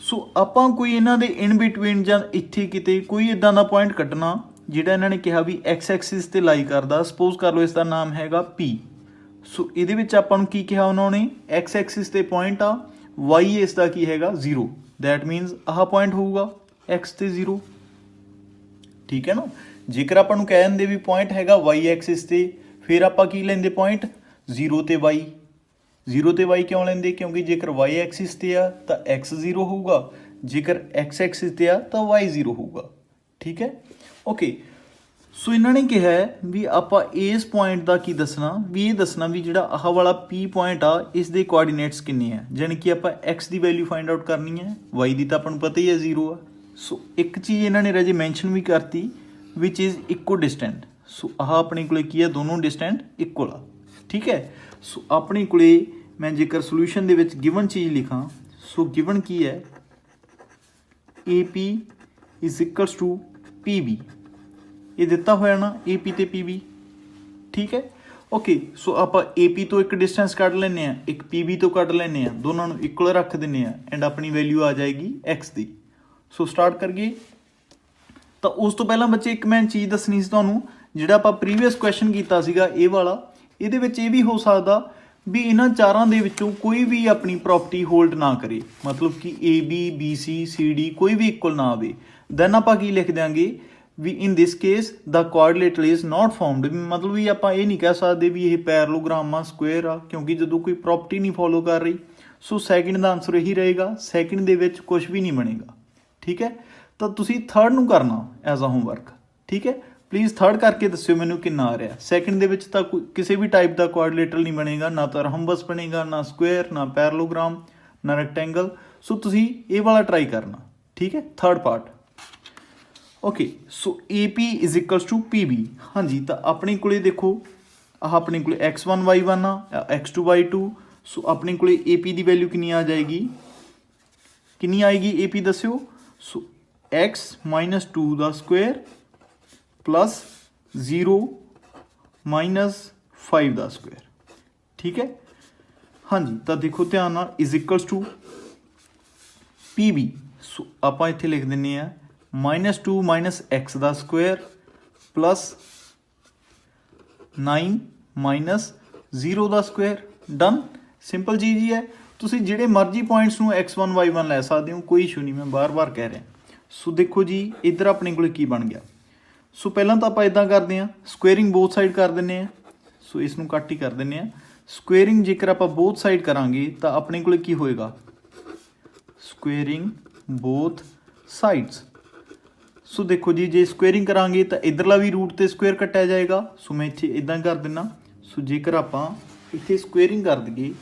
ਸੋ ਆਪਾਂ ਕੋਈ ਇਹਨਾਂ ਦੇ ਇਨ ਬਿਟਵੀਨ ਜਾਂ ਇੱਥੇ ਕਿਤੇ ਕੋਈ ਇੱਦਾਂ ਦਾ ਪੁਆਇੰਟ ਕੱਢਣਾ ਜਿਹੜਾ ਇਹਨਾਂ ਨੇ ਕਿਹਾ ਵੀ ਐਕਸ ਐਕਸਿਸ ਤੇ ਲਾਈ ਕਰਦਾ। ਸਪੋਜ਼ ਕਰ ਲਓ ਇਸ ਦਾ ਨਾਮ ਹੈਗਾ P। ਸੋ ਇਹਦੇ ਵਿੱਚ ਆਪਾਂ ਨੂੰ ਕੀ ਕਿਹਾ ਉਹਨਾਂ ਨੇ, ਐਕਸ ਐਕਸਿਸ ਤੇ ਪੁਆਇੰਟ ਆ, ਵਾਈ ਇਸ ਦਾ ਕੀ ਹੈਗਾ 0। ਦੈਟ ਮੀਨਸ ਆਹ ਪੁਆਇੰਟ ਹੋਊਗਾ ਐਕਸ ਤੇ 0, ਠੀਕ ਹੈ ਨਾ। ਜੇਕਰ ਆਪਾਂ ਨੂੰ ਕਹਿ ਦਿੰਦੇ ਵੀ ਪੁਆਇੰਟ ਹੈਗਾ ਵਾਈ ਐਕਸਿਸ ਤੇ, ਫਿਰ ਆਪਾਂ ਕੀ ਲੈਂਦੇ ਪੁਆਇੰਟ 0 ਤੇ y। 0 ਤੇ y ਕਿਉਂ ਲੈਂਦੇ, ਕਿਉਂਕਿ ਜੇਕਰ y ਐਕਸਿਸ ਤੇ ਆ ਤਾਂ x 0 ਹੋਊਗਾ, ਜੇਕਰ x ਐਕਸਿਸ ਤੇ ਆ ਤਾਂ y 0 ਹੋਊਗਾ, ਠੀਕ ਹੈ। ਓਕੇ, ਸੋ ਇਹਨਾਂ ਨੇ ਕਿਹਾ ਵੀ ਆਪਾਂ ਇਸ ਪੁਆਇੰਟ ਦਾ ਕੀ ਦੱਸਣਾ, ਵੀ ਇਹ ਦੱਸਣਾ ਵੀ ਜਿਹੜਾ ਆਹ ਵਾਲਾ P ਪੁਆਇੰਟ ਆ ਇਸ ਦੇ ਕੋਆਰਡੀਨੇਟਸ ਕਿੰਨੇ ਆ, ਜਾਣੀ ਕਿ ਆਪਾਂ x ਦੀ ਵੈਲਿਊ ਫਾਈਂਡ ਆਊਟ ਕਰਨੀ ਹੈ, y ਦੀ ਤਾਂ ਆਪਾਂ ਨੂੰ ਪਤਾ ਹੀ ਹੈ 0 ਆ। ਸੋ ਇੱਕ ਚੀਜ਼ ਇਹਨਾਂ ਨੇ ਰਾਜੇ ਮੈਂਸ਼ਨ ਵੀ ਕਰਤੀ ਵਿਚ ਇਜ਼ ਇਕੋ ਡਿਸਟੈਂਟ। ਸੋ ਆਹ ਆਪਣੇ ਕੋਲੇ ਕੀ ਆ, ਦੋਨੋਂ ਡਿਸਟੈਂਟ ਇਕੁਅਲ ਆ, ਠੀਕ ਹੈ। ਸੋ ਆਪਣੇ ਕੋਲੇ ਮੈਂ ਜੇਕਰ ਸੋਲੂਸ਼ਨ ਦੇ ਵਿੱਚ ਗਿਵਨ ਚੀਜ਼ ਲਿਖਾਂ, ਸੋ ਗਿਵਨ ਕੀ ਹੈ, AP is equals to PB। ਇਹ ਦਿੱਤਾ ਹੋਇਆ ਨਾ AP ਤੇ PB, ਠੀਕ ਹੈ। ਓਕੇ, ਸੋ ਆਪਾਂ AP ਤੋਂ ਇੱਕ ਡਿਸਟੈਂਸ ਕੱਢ ਲੈਂਦੇ ਹਾਂ, ਇੱਕ PB ਤੋਂ ਕੱਢ ਲੈਂਦੇ ਹਾਂ, ਦੋਨਾਂ ਨੂੰ ਇਕੁਅਲ ਰੱਖ ਦਿੰਦੇ ਹਾਂ ਐਂਡ ਆਪਣੀ ਵੈਲਿਊ ਆ ਜਾਏਗੀ x ਦੀ। ਸੋ ਸਟਾਰਟ ਕਰੀਏ। ਤਾਂ ਉਸ ਤੋਂ ਪਹਿਲਾਂ ਬੱਚੇ ਇੱਕ ਮੈਂ ਚੀਜ਼ ਦੱਸਣੀ ਸੀ ਤੁਹਾਨੂੰ, ਜਿਹੜਾ ਆਪਾਂ ਪ੍ਰੀਵੀਅਸ ਕੁਐਸਚਨ ਕੀਤਾ ਸੀਗਾ ਇਹ ਵਾਲਾ, ਇਹਦੇ ਵਿੱਚ ਇਹ ਵੀ ਹੋ ਸਕਦਾ ਵੀ ਇਹਨਾਂ ਚਾਰਾਂ ਦੇ ਵਿੱਚੋਂ ਕੋਈ ਵੀ ਆਪਣੀ ਪ੍ਰੋਪਰਟੀ ਹੋਲਡ ਨਾ ਕਰੇ, ਮਤਲਬ ਕਿ AB BC CD ਕੋਈ ਵੀ ਇਕੁਅਲ ਨਾ ਆਵੇ। ਦੈਨ ਆਪਾਂ ਕੀ ਲਿਖ ਦਿਆਂਗੇ ਵੀ in this case the quadrilateral is not formed. ਮਤਲਬ ਵੀ ਆਪਾਂ ਇਹ ਨਹੀਂ ਕਹਿ ਸਕਦੇ ਵੀ ਇਹ ਪੈਰਲੋਗ੍ਰਾਮ ਆ, ਸਕੁਅਰ ਆ, ਕਿਉਂਕਿ ਜਦੋਂ ਕੋਈ ਪ੍ਰੋਪਰਟੀ ਨਹੀਂ ਫੋਲੋ ਕਰ ਰਹੀ। ਸੋ ਸੈਕਿੰਡ ਦਾ ਆਨਸਰ ਇਹੀ ਰਹੇਗਾ, ਸੈਕਿੰਡ ਦੇ ਵਿੱਚ ਕੁਝ ਵੀ ਨਹੀਂ ਬਣੇਗਾ, ਠੀਕ ਹੈ। ਤਾਂ ਤੁਸੀਂ ਥਰਡ ਨੂੰ ਕਰਨਾ ਐਜ਼ ਅ ਹੋਮਵਰਕ, ਠੀਕ ਹੈ। ਪਲੀਜ਼ ਥਰਡ ਕਰਕੇ ਦੱਸਿਓ ਮੈਨੂੰ ਕਿੰਨਾ ਆ ਰਿਹਾ। ਸੈਕਿੰਡ ਦੇ ਵਿੱਚ ਤਾਂ ਕਿਸੇ ਵੀ ਟਾਈਪ ਦਾ ਕੁਆਡਰੀਲੇਟਰਲ ਨਹੀਂ ਬਣੇਗਾ, ਨਾ ਤਾਂ ਰਹੰਬਸ ਬਣੇਗਾ, ਨਾ ਸਕੁਅਰ, ਨਾ ਪੈਰਲੋਗ੍ਰਾਮ, ਨਾ ਰੈਕਟੈਂਗਲ। ਸੋ ਤੁਸੀਂ ਇਹ ਵਾਲਾ ਟਰਾਈ ਕਰਨਾ, ਠੀਕ ਹੈ, third part. Okay, so AP is equals to PB। ਹਾਂਜੀ, ਤਾਂ ਆਪਣੇ ਕੋਲੇ ਦੇਖੋ ਆਹ ਆਪਣੇ ਕੋਲੇ x1 y1 ਆ, x2 y2। ਸੋ ਆਪਣੇ ਕੋਲੇ AP ਦੀ ਵੈਲਿਊ ਕਿੰਨੀ ਆ ਜਾਏਗੀ, ਕਿੰਨੀ ਆਏਗੀ AP ਦੱਸਿਓ। ਸੋ x -2 ਦਾ ਸਕੁਅਰ ਪਲੱਸ 0 -5 ਦਾ ਸਕੁਅਰ, ਠੀਕ ਹੈ। ਹਾਂਜੀ, ਤਾਂ ਦੇਖੋ ਧਿਆਨ ਨਾਲ ਇਜ਼ ਇਕੁਅਲਸ ਟੂ PB। ਸੋ ਆਪਾਂ ਇੱਥੇ ਲਿਖ ਦਿੰਦੇ ਹਾਂ -2 -x ਦਾ ਸਕੁਅਰ ਪਲੱਸ 9 -0 ਦਾ ਸਕੁਅਰ। ਡਨ, ਸਿੰਪਲ ਚੀਜ਼ ਹੀ ਹੈ। ਤੁਸੀਂ ਜਿਹੜੇ ਮਰਜ਼ੀ ਪੁਆਇੰਟਸ ਨੂੰ x1 y1 ਲੈ ਸਕਦੇ ਹੋ, ਕੋਈ ਇਸ਼ੂ ਨਹੀਂ, ਮੈਂ ਬਾਰ-ਬਾਰ ਕਹਿ ਰਿਹਾ। ਸੋ ਦੇਖੋ ਜੀ ਇੱਧਰ ਆਪਣੇ ਕੋਲ ਕੀ ਬਣ ਗਿਆ। ਸੋ ਪਹਿਲਾਂ ਤਾਂ ਆਪਾਂ ਇਦਾਂ ਕਰਦੇ ਹਾਂ, ਸਕੁਅਰਿੰਗ ਬੋਥ ਸਾਈਡ ਕਰ ਦਿੰਦੇ ਹਾਂ। ਸੋ ਇਸ ਨੂੰ ਕੱਟ ਹੀ ਕਰ ਦਿੰਦੇ ਹਾਂ। ਸਕੁਅਰਿੰਗ ਜੇਕਰ ਆਪਾਂ ਬੋਥ ਸਾਈਡ ਕਰਾਂਗੇ ਤਾਂ ਆਪਣੇ ਕੋਲ ਕੀ ਹੋਏਗਾ, ਸਕੁਅਰਿੰਗ ਬੋਥ ਸਾਈਡਸ। ਸੋ ਦੇਖੋ ਜੀ ਜੇ ਸਕੁਅਰਿੰਗ ਕਰਾਂਗੇ ਤਾਂ ਇੱਧਰਲਾ ਵੀ ਰੂਟ ਤੇ ਸਕੁਅਰ ਕੱਟਿਆ ਜਾਏਗਾ। ਸੋ ਮੈਂ ਇੱਥੇ ਇਦਾਂ ਕਰ ਦਿੰਦਾ। ਸੋ ਜੇਕਰ ਆਪਾਂ ਇੱਥੇ ਸਕੁਅਰਿੰਗ ਕਰ ਦਈਏ,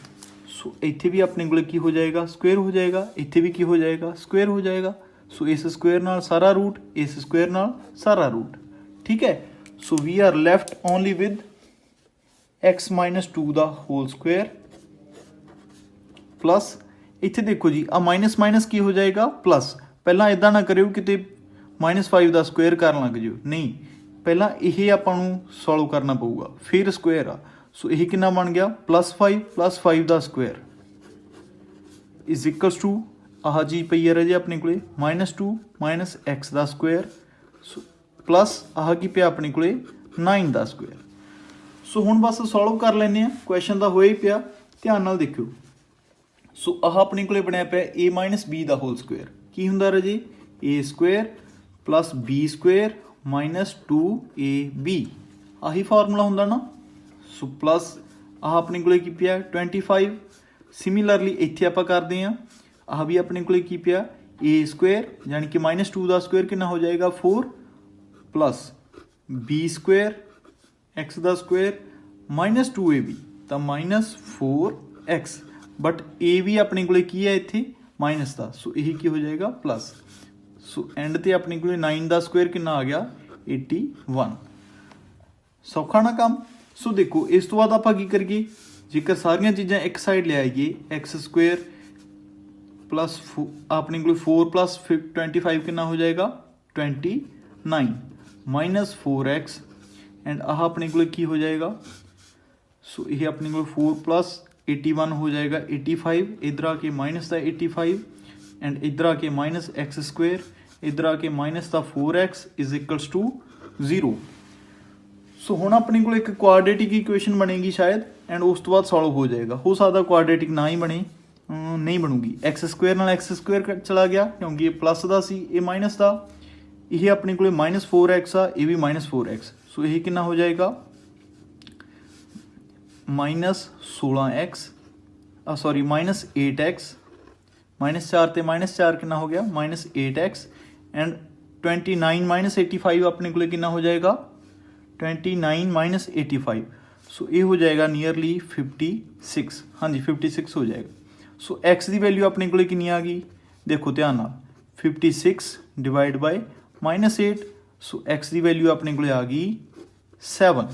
ਸੋ ਇੱਥੇ ਵੀ ਆਪਣੇ ਕੋਲ ਕੀ ਹੋ ਜਾਏਗਾ, ਸਕੁਅਰ ਹੋ ਜਾਏਗਾ, ਇੱਥੇ ਵੀ ਕੀ ਹੋ ਜਾਏਗਾ, ਸਕੁਅਰ ਹੋ ਜਾਏਗਾ। ਸੋ ਇਸ ਸਕੁਅਰ ਨਾਲ ਸਾਰਾ ਰੂਟ, ਇਸ ਸਕੁਅਰ ਨਾਲ ਸਾਰਾ ਰੂਟ, ਠੀਕ ਹੈ। So we are left only with x -2 ਦਾ ਹੋਲ ਸਕੁਅਰ ਪਲੱਸ ਇੱਥੇ ਦੇਖੋ ਜੀ ਆ ਮਾਈਨਸ ਮਾਈਨਸ ਕੀ ਹੋ ਜਾਏਗਾ ਪਲੱਸ। ਪਹਿਲਾਂ ਇਦਾਂ ਨਾ ਕਰਿਓ ਕਿਤੇ -5 ਦਾ ਸਕੁਅਰ ਕਰਨ ਲੱਗ ਜਿਓ, ਨਹੀਂ, ਪਹਿਲਾਂ ਇਹ ਆਪਾਂ ਨੂੰ ਸੋਲਵ ਕਰਨਾ ਪਊਗਾ, ਫਿਰ ਸਕੁਅਰ ਆ। ਸੋ ਇਹ ਕਿੰਨਾ ਬਣ ਗਿਆ, +5 ਦਾ ਸਕੁਅਰ ਇਜ਼ ਇਕੁਅਲਸ ਟੂ ਆਹ ਜੀ ਪਈ ਹੈ ਰਾਜੇ ਆਪਣੇ ਕੋਲੇ -2 -x ਦਾ ਸਕੁਅਰ ਪਲੱਸ ਆਹ ਕੀ ਪਿਆ ਆਪਣੇ ਕੋਲੇ 9 ਦਾ ਸਕੁਅਰ। ਸੋ ਹੁਣ ਬਸ ਸੋਲਵ ਕਰ ਲੈਂਦੇ ਹਾਂ, ਕੁਐਸਚਨ ਤਾਂ ਹੋਇਆ ਹੀ ਪਿਆ, ਧਿਆਨ ਨਾਲ ਦੇਖਿਓ। ਸੋ ਆਹ ਆਪਣੇ ਕੋਲੇ ਬਣਿਆ ਪਿਆ a - b ਦਾ ਹੋਲ ਸਕੁਅਰ। ਕੀ ਹੁੰਦਾ ਰਾਜੇ, a square plus b square -2ab, ਆਹੀ ਫਾਰਮੂਲਾ ਹੁੰਦਾ ਨਾ। ਸੋ ਪਲੱਸ ਆਹ ਆਪਣੇ ਕੋਲੇ ਕੀ ਪਿਆ 25। ਸਿਮਿਲਰਲੀ ਇੱਥੇ ਆਪਾਂ ਕਰਦੇ ਹਾਂ, ਆਹ ਵੀ ਆਪਣੇ ਕੋਲੇ ਕੀ ਪਿਆ a ਸਕੁਅਰ, ਯਾਨੀ ਕਿ -2 ਦਾ ਸਕੁਅਰ ਕਿੰਨਾ ਹੋ ਜਾਏਗਾ 4 ਪਲੱਸ b ਸਕੁਅਰ x ਦਾ ਸਕੁਅਰ -2ab ਤਾਂ -4x, ਬਟ a ਵੀ ਆਪਣੇ ਕੋਲੇ ਕੀ ਹੈ ਇੱਥੇ ਮਾਈਨਸ ਦਾ। ਸੋ ਇਹੀ ਕੀ ਹੋ ਜਾਏਗਾ ਪਲੱਸ। ਸੋ ਐਂਡ ਤੇ ਆਪਣੇ ਕੋਲੇ 9 ਦਾ ਸਕੁਅਰ ਕਿੰਨਾ ਆ ਗਿਆ 81। ਸੌਖਾ ਨਾ ਕੰਮ। ਸੋ ਦੇਖੋ ਇਸ ਤੋਂ ਬਾਅਦ ਆਪਾਂ ਕੀ ਕਰੀਏ, ਜੇਕਰ ਸਾਰੀਆਂ ਚੀਜ਼ਾਂ ਇੱਕ ਸਾਈਡ ਲੈ ਆਈਏ x ਸਕੁਅਰ प्लस अपने को 4 प्लस 25 कितना हो जाएगा 29 माइनस 4x एंड आह अपने को की हो जाएगा सो ये अपने को 4 प्लस 81 हो जाएगा 85 इधर आके माइनस था 85 एंड इधर आके माइनस एक्स स्क्वेयर इधर आके माइनस था 4x इज इक्वल्स टू 0। सो हुण अपने को एक क्वाड्रेटिक इक्वेशन बनेगी शायद एंड उस तो बाद सॉल्व हो जाएगा। हो सकता क्वाड्रेटिक ना ही बने, नहीं बनूगी। एक्स स्क्वेयर नाल एक्स स्क्वेयर चला गया क्योंकि ये प्लस का सी ये माइनस का, ये अपने को माइनस 4x आ, ये भी माइनस 4x। सो यही कितना हो जाएगा minus 16x sorry minus 8x minus 4 ते माइनस 4 कितना हो गया माइनस 8x एंड 29 माइनस 85 अपने को कितना हो जाएगा 29 माइनस 85। सो ये हो जाएगा नियरली 56। हाँ जी 56 हो जाएगा। सो एक्स की वैल्यू अपने को कितनी आ गई देखो ध्यान नाल 56 divide by minus 8। So x की वैल्यू अपने को आ गई 7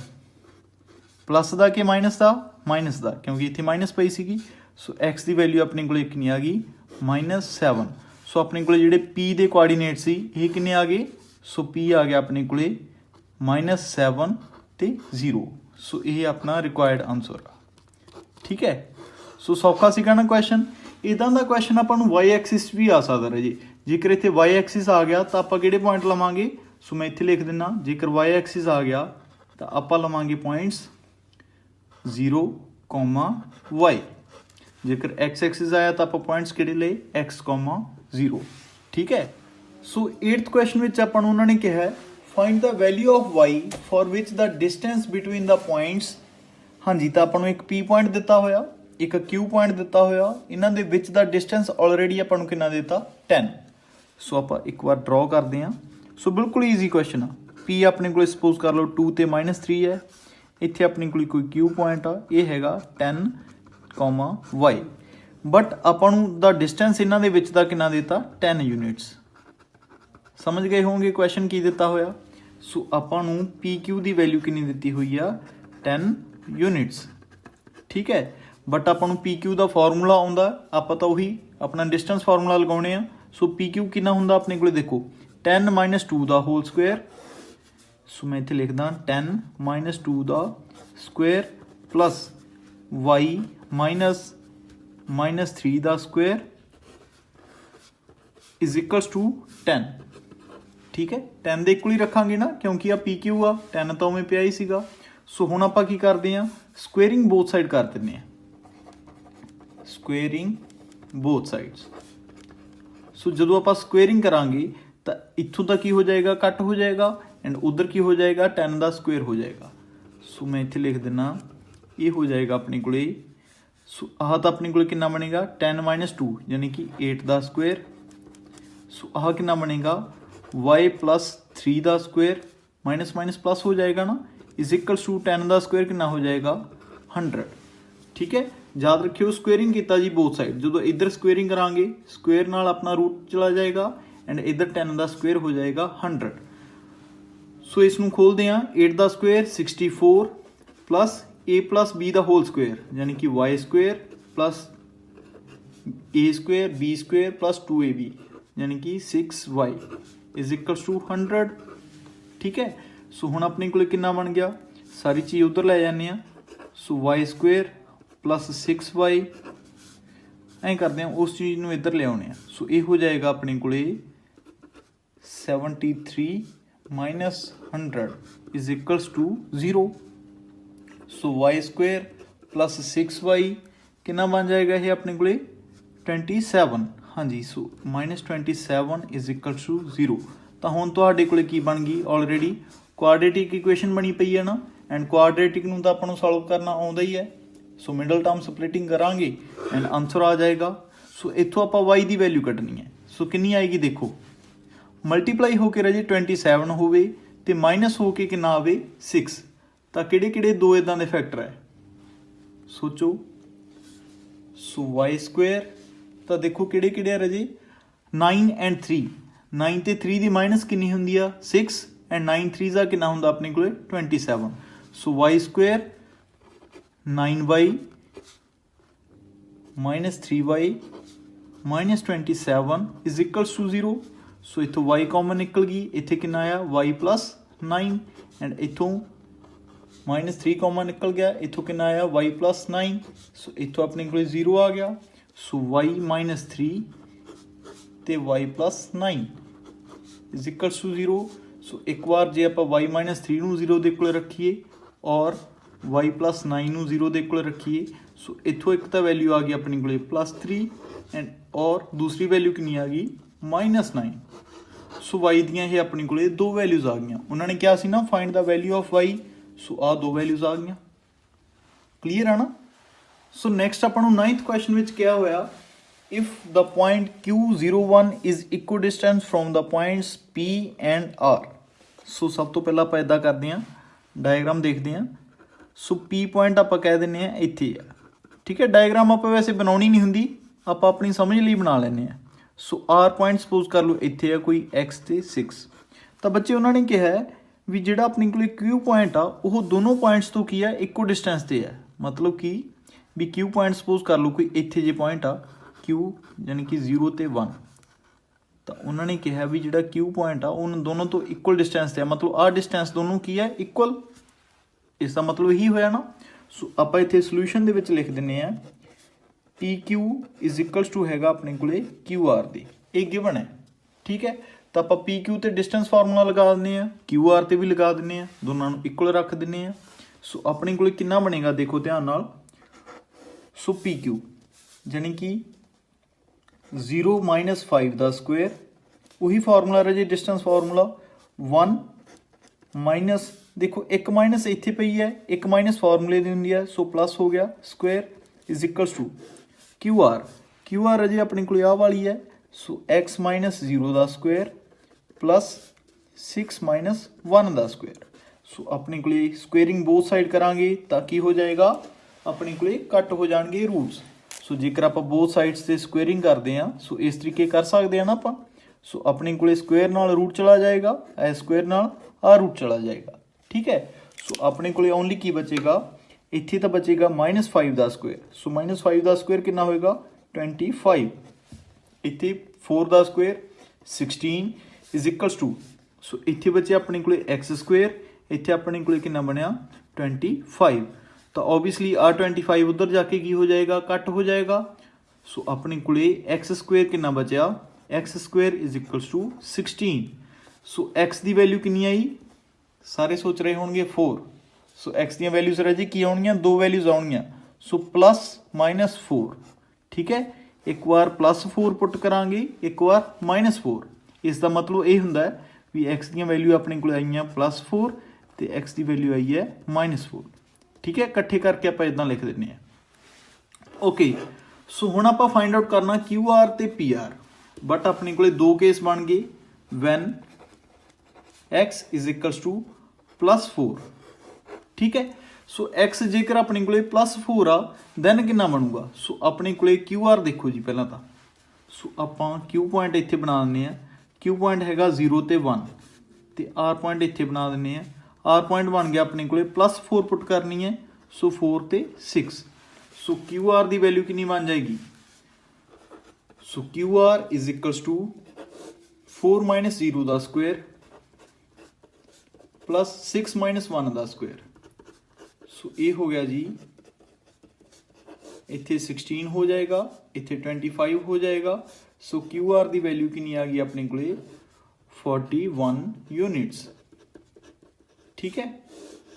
प्लस का कि माइनस का क्योंकि इतने माइनस पई सी। सो एक्स की वैल्यू अपने को कितनी आ गई -7। सो अपने को जोड़े पी के कोआर्डीनेट से ये किन्ने आ गए सो पी आ गया अपने को -7 ते 0। सो ये अपना रिक्वायर्ड आंसर आ। ठीक है सो सौखा सीगा ना क्वेश्चन। इदां दा क्वेश्चन अपन वाई एक्सिस भी आ सकता है जी। जेकर इतने वाई एक्सिस आ गया तो आप किहड़े पॉइंट लवांगे सो मैं इत्थे लिख दिना जेकर वाई एक्सिस आ गया तो आप लवांगे पॉइंट्स 0, y। जेकर एक्स एक्सिस आया तो आप पॉइंट्स किहड़े ले x, 0। ठीक है सो 8th क्वेश्चन में अपन उन्होंने कहा है find the value of y for which the distance between the points. हाँ जी तो अपन एक P पॉइंट दिता होया एक Q पॉइंट दिता होया इन्हां दे विच द डिस्टेंस ऑलरेडी अपन कितना दिता 10। सो आप एक बार ड्रॉ करते हैं। सो बिल्कुल ईजी क्वेश्चन आ। P अपने को सपोज कर लो 2 ते -3 है इत्थे अपने को कोई Q पॉइंट आ ये हैगा 10, y but upon the distance इन्हां दे विच दा कितना दिता 10 यूनिट्स। समझ गए होंगे क्वेश्चन की दिता होया। सो अपन PQ की वैल्यू कितनी दिती हुई आ 10 यूनिट्स। ठीक है बट अपन PQ का फॉर्मूला आउंदा आप तो उही अपना डिस्टेंस फॉर्मूला लगाने आ। सो PQ कितना हुंदा अपने को देखो 10 - 2 दा होल स्क्वेयर। सो मैं इत्थे लिखदा 10 - 2 दा स्क्वेयर प्लस y माइनस 3 दा स्क्वेयर इज इक्वल्स टू 10। ठीक है 10 ਦੇ इक्वल ही रखांगे ना क्योंकि आ PQ आ 10 तो उवें पिया ही सीगा। सो हुण आपां की करदे आ स्क्वेयरिंग बोथ साइड कर दिंदे आ स्क्वेयरिंग बोथ साइड्स। सो जदों आपां स्क्वेयरिंग करांगे तो इत्थों तक की हो जाएगा कट हो जाएगा एंड उधर की हो जाएगा 10 का स्क्वेयर हो जाएगा। सो मैं इत्थे लिख दिना ये हो जाएगा अपने को। सो आह तो अपने को कितना बनेगा 10 - 2 यानी कि 8 का स्क्वेयर। सो आह कितना बनेगा y + 3 का स्क्वेयर माइनस माइनस प्लस हो जाएगा ना इज इक्वल्स टू 10 का स्क्वेयर कितना हो जाएगा 100। ठीक है याद रखियो स्क्वेयरिंग किया जी बोथ साइड। जो इधर स्क्वेयरिंग करांगे स्क्वेयर नाल अपना रूट चला जाएगा एंड इधर 10 का स्क्वेयर हो जाएगा 100। सो इसनूं खोलते हैं 8 का स्क्वेयर 64 प्लस a + b का होल स्क्वेयर यानी कि y square plus a square b square plus 2ab यानी कि 6y इज इक्वल्स टू 100। ठीक है सो हुण अपने को कितना बन गया सारी चीज़ उधर ले जाने। सो y स्क्वेयर प्लस 6y ऐ करते हैं उस चीज़ में इधर ले आने। सो ये हो जाएगा अपने को 73 minus 100 is equals to 0। So y square plus 6y कितना बन जाएगा ये अपने को 27। हाँ जी सो -27 इज इक्वल्स टू 0। तो हुण तुहाडे कोले की बन गई ऑलरेडी क्वाड्रेटिक इक्वेशन बनी पई है ना एंड क्वाड्रेटिक नूं तां आपां नूं सॉल्व करना आउंदा ही है। सो मिडल टर्म स्प्लिटिंग करांगे एंड आंसर आ जाएगा। सो इत्थों आपां y की वैल्यू कड्ढनी है। सो कितनी आएगी देखो मल्टीप्लाई होकर राजे 27 होवे ते माइनस होके कितना आवे 6। तो किहड़े दो इदां दे फैक्टर है सोचो। सो y स्क्वेयर तो देखो किहड़े है राजे 9 एंड 3 9 ते 3 की माइनस कितनी हुंदी आ 6 एंड 9 3 का कितना हुंदा अपने को 27। So y square 9y - 3y -27 is equals to 0। So इतों y कॉमन निकल गई, इत्थे कितना आया y + 9 एंड इतों -3 कॉमन निकल गया, इतों कितना आया y + 9। सो इतों अपने को 0 आ गया। सो y - 3 ते y + 9 इज इक्वल्स टू 0। सो एक बार जे आप y - 3 ਨੂੰ 0 ਦੇ ਕੋਲ ਰੱਖੀਏ और y + 9 ਨੂੰ 0 ਦੇ ਕੋਲ ਰੱਖੀਏ, सो इतों एक तो वैल्यू आ गई अपने को +3 एंड और दूसरी वैल्यू कितनी आ गई -9। सो y दियाँ ये अपने को दो वैल्यूज आ गई। उन्होंने क्या सी ना find the value of y, सो आ दो वैल्यूज आ गई। क्लीयर है ना। सो नैक्सट अपन 9th क्वेश्चन में क्या होया, if the point Q01 is equal distance from the points P and R। सो सब तो पहला आप इदा करते हैं, डायग्राम देखते हैं। सो P पॉइंट आप कह दें इत्थे है, ठीक है। डायग्राम आप वैसे बनानी नहीं होंगी, आप अपनी समझ लिए बना लें। सो R पॉइंट सपोज कर लो इत्थे है कोई X ते 6। तो बच्चे उन्होंने कहा है भी जिहड़ा अपने को Q पॉइंट आ वो दोनों पॉइंट्स तो की है इक्को डिस्टेंस ते है। मतलब कि भी Q पॉइंट सपोज कर लो कोई इत्थे जे पॉइंट आ Q यानी कि 0 ते 1। तो उन्होंने कहा भी जिहड़ा Q पॉइंट आ उन दोनों तो इक्वल डिस्टेंस ते है, मतलब आ डिस्टेंस दोनों की है इक्वल। इसका मतलब यही होया ना। सो आप इतने सोल्यूशन दे विच लिख दिंने हैं PQ इज इक्वल्स टू हैगा अपने को QR दे, एक गिवन है, ठीक है। तो आप PQ ते डिस्टेंस फार्मूला लगा दें, QR ते भी लगा दें, दोनों इक्वल रख दें। सो अपने को कितना बनेगा देखो ध्यान नाल। सो PQ यानी कि 0 - 5 का स्क्वेयर, उही फार्मूला रहे डिस्टेंस फार्मूला 1 माइनस देखो एक माइनस इत्थे पई है, एक माइनस फार्मूले दी हुंदी है, सो प्लस हो गया square is equals to QR अजे अपने को आ वाली है। सो x - 0 का स्क्वेयर प्लस 6 - 1 का स्क्वेयर। सो अपने को स्क्वेयरिंग बोथ साइड करांगे ताकि हो जाएगा अपने को कट हो जाएंगे रूट्स। सो जेकर आप बोथ साइड्स से स्क्वेयरिंग करते हैं सो इस तरीके कर सकते हैं ना आप। सो अपने को स्क्वेयर नाल रूट चला जाएगा, ए स्क्वेयर नाल आ रूट चला जाएगा, ठीक है। सो अपने को ओनली की बचेगा इत्थे तो बचेगा -5 का स्क्वेयर। सो -5 का स्क्वेयर कितना होएगा 25, इत्थे 4 का स्क्वेयर 16 इज इक्वल्स टू। सो इत्थे बचे अपने को x स्क्वेयर, इत्थे अपने को कितना बनया 25। तो ओबीयसली आ 25 उधर जाके की हो जाएगा कट हो जाएगा। सो अपने को x स्क्वेयर कितना बचा x square is equals to 16। So x की वैल्यू कितनी आई सारे सोच रहे होंगे 4। सो x दी वैल्यूज रह जी की आउणगियां, दो वैल्यूज आउणगियां। सो +-4, ठीक है। एक बार +4 पुट करांगे, एक बार -4। इसका मतलब ये हुंदा है भी x दी वैल्यू अपने को आईयां +4 तो x की वैल्यू आई है -4, ठीक है। इकट्ठे करके आप इदां लिख देने हैं। ओके सो हुण आप फाइंड आउट करना QR ते PR, बट अपने को दो केस बन गए when x is equals to +4, ठीक है। सो x जेकर अपने को +4 आ दैन कितना बनूगा। सो अपने को QR देखो जी पहला तो। सो आप Q पॉइंट इत्थे बना दें, Q पॉइंट हैगा 0 ते 1 तो R पॉइंट इत्थे बना दें। R पॉइंट बन गया अपने को +4 पुट करनी है, सो 4 ते 6। सो QR की वैल्यू कितनी बन जाएगी। सो QR इज इक्वल्स टू 4 - 0 का स्क्वेयर प्लस 6 - 1 का स्क्वेयर। सो ये हो गया जी, इत्थे 16 हो जाएगा, इत्थे 25 हो जाएगा। सो QR की वैल्यू कितनी आ गई अपने को 41 यूनिट्स, ठीक है।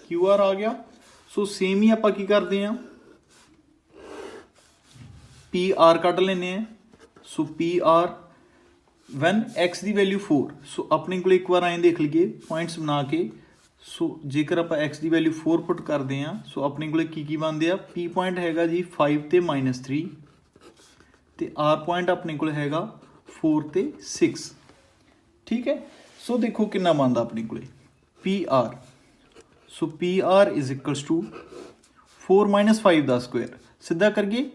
QR आ गया। सो सेम ही आप की करते हैं PR कट लेने। सो PR वैन x की वैल्यू 4। सो अपने को एक बार आए देख लीजिए पॉइंट्स बना के। सो जेकर आप x की वैल्यू 4 पुट करते हैं सो अपने को की बनते हैं P पॉइंट हैगा जी 5 ते -3 तो R पॉइंट अपने को हैगा 4 ते 6, ठीक है। सो देखो कितना बनता अपने को PR। So PR is equals to 4 - 5 का स्क्वेयर, सीधा करके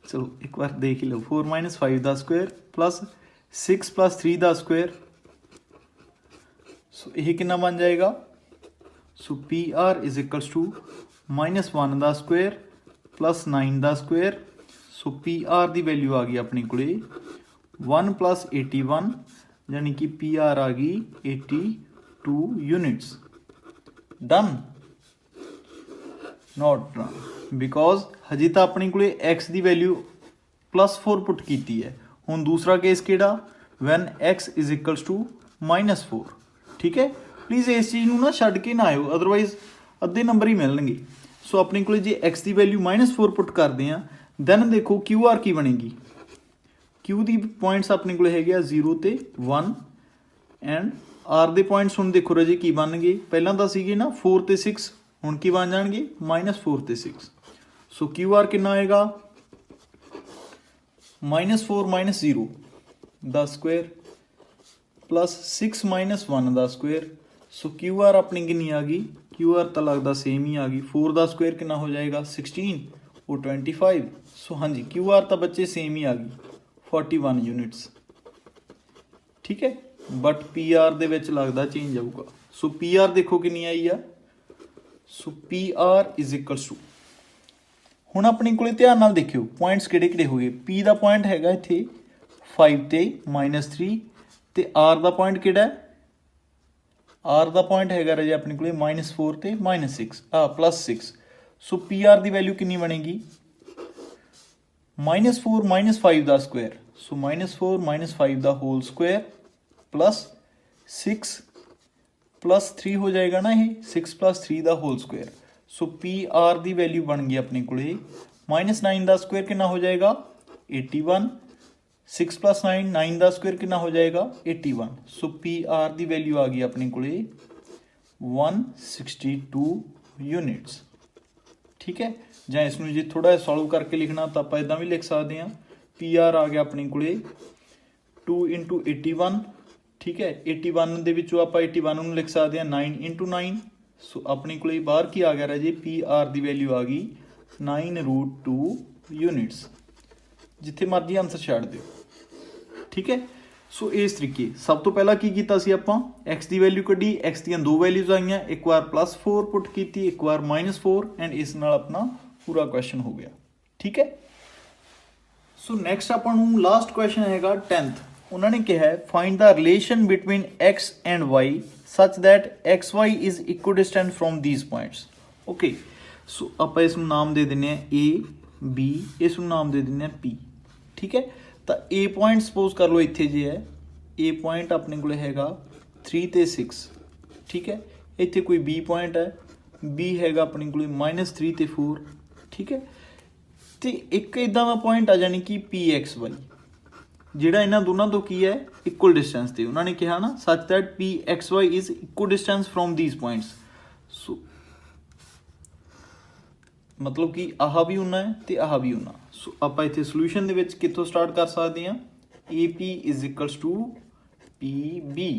चलो एक बार देख ही लो। 4 - 5 का स्क्वेयर प्लस 6 + 3 का स्क्वेयर। सो यह कितना बन जाएगा। सो PR इज इक्वल्स टू -1 का स्क्वेयर प्लस 9 का square. So so P are की वैल्यू आ गई अपने को 1 + 81 यानी कि पी आर आ गई 82 units. Done? Not done, because हजे तो अपने को एक्स की वैल्यू +4 पुट की है। हुण दूसरा केस किहड़ा, when X is equals to -4। ठीक है, प्लीज़ इस चीज़ को ना छड्ड के ना आयो, अदरवाइज अद्धे नंबर ही मिलणगे। सो अपने को जे एक्स की वैल्यू -4 पुट करते हैं दैन देखो क्यू आर की बनेगी। क्यू की पॉइंट्स अपने को है 0 ते 1 एंड आर के पॉइंट्स हुण देखो रजे की बन गए, पहला तो सीगे ना 4 ते 6, हुण की बन जाएंगे -4 ते 6। सो क्यू आर कितना आएगा -4 - 0 the square plus 6 - 1 the square. So Q R अपनी कितनी आ गई, क्यू आर तो लगता सेम ही आ गई। 4 का स्क्वेयर कितना हो जाएगा 16 और 25। सो हाँ जी क्यू आर तो बच्चे सेम ही आ गई 41 यूनिट्स। ठीक है, बट पी आर दे विच लगता चेंज आऊगा। सो पी आर देखो कितनी आई आ, so P R is equals to, हुण अपने को ध्यान नाल देखियो पॉइंट्स किहड़े किहड़े हो गए। पी का पॉइंट हैगा इत्थे 5 ते -3 ते आर का पॉइंट किहड़ा है, आर का पॉइंट हैगा रजे अपने को -4 ते -6 +6। सो पी आर की वैल्यू कितनी बनेगी -4 - 5 का स्क्वेयर। सो -4 - 5 का होल स्क्वेयर प्लस 6 + 3 हो जाएगा ना, ये 6 + 3 का whole square. So P are की वैल्यू बन गई अपने को -9 का स्क्वेयर कितना हो जाएगा 81, 6 + 9 9 का स्क्वेयर कितना हो जाएगा 81। सो पी आर की वैल्यू आ गई अपने को 162 यूनिट्स। ठीक है, ਜਾਂ इसमें जो थोड़ा जिहा सॉल्व करके लिखना तो आप इदा भी लिख सकते हैं। पी आर आ गया अपने को 2 × 81। ठीक है, 81 ਦੇ ਵਿੱਚੋਂ ਆਪਾਂ 81 ਨੂੰ ਲਿਖ ਸਕਦੇ ਹਾਂ 9 × 9। सो अपने को बाहर की आ गया राजे पी आर की वैल्यू आ गई 9√2 यूनिट्स। जिथे मर्जी आंसर छड्ड दिओ। ठीक है, सो इस तरीके सब तो पहला की कीता सी आपां एक्स की वैल्यू कड्ढी, एक्स दी दो वैल्यूज आईयां, एक बार +4 पुट की, एक बार -4 एंड इस नाल अपना पूरा क्वेश्चन हो गया। ठीक है, सो नैक्सट आपां नूं लास्ट क्वेश्चन हैगा 10th। उन्होंने कहा है find the relation between X and Y such that X Y is equidistant from these points. Okay, so आप इस नाम दे देने ए बी, इस नाम दे देने पी। ठीक है, तो ए पॉइंट सपोज कर लो इत्थे जे है ए पॉइंट अपने को हैगा 3 ते 6। ठीक है, इत्थे कोई बी पॉइंट है, बी हैगा अपने को -3 ते 4। ठीक है, तो एक इदा का पॉइंट आ जानी कि पी एक्स वाई ਜਿਹੜਾ ਇਹਨਾਂ ਦੋਨਾਂ ਤੋਂ ਕੀ ਹੈ ਇਕੁਅਲ ਡਿਸਟੈਂਸ ਤੇ। ਉਹਨਾਂ ਨੇ ਕਿਹਾ ਨਾ such that P X Y is equal distance from these points. So ਮਤਲਬ ਕਿ ਆਹ ਵੀ ਉਨਾ ਹੈ ਤੇ ਆਹ ਵੀ ਉਨਾ। ਸੋ ਆਪਾਂ ਇੱਥੇ ਸੋਲੂਸ਼ਨ ਦੇ ਵਿੱਚ ਕਿੱਥੋਂ ਸਟਾਰਟ ਕਰ ਸਕਦੇ ਹਾਂ, A P is equals to P B.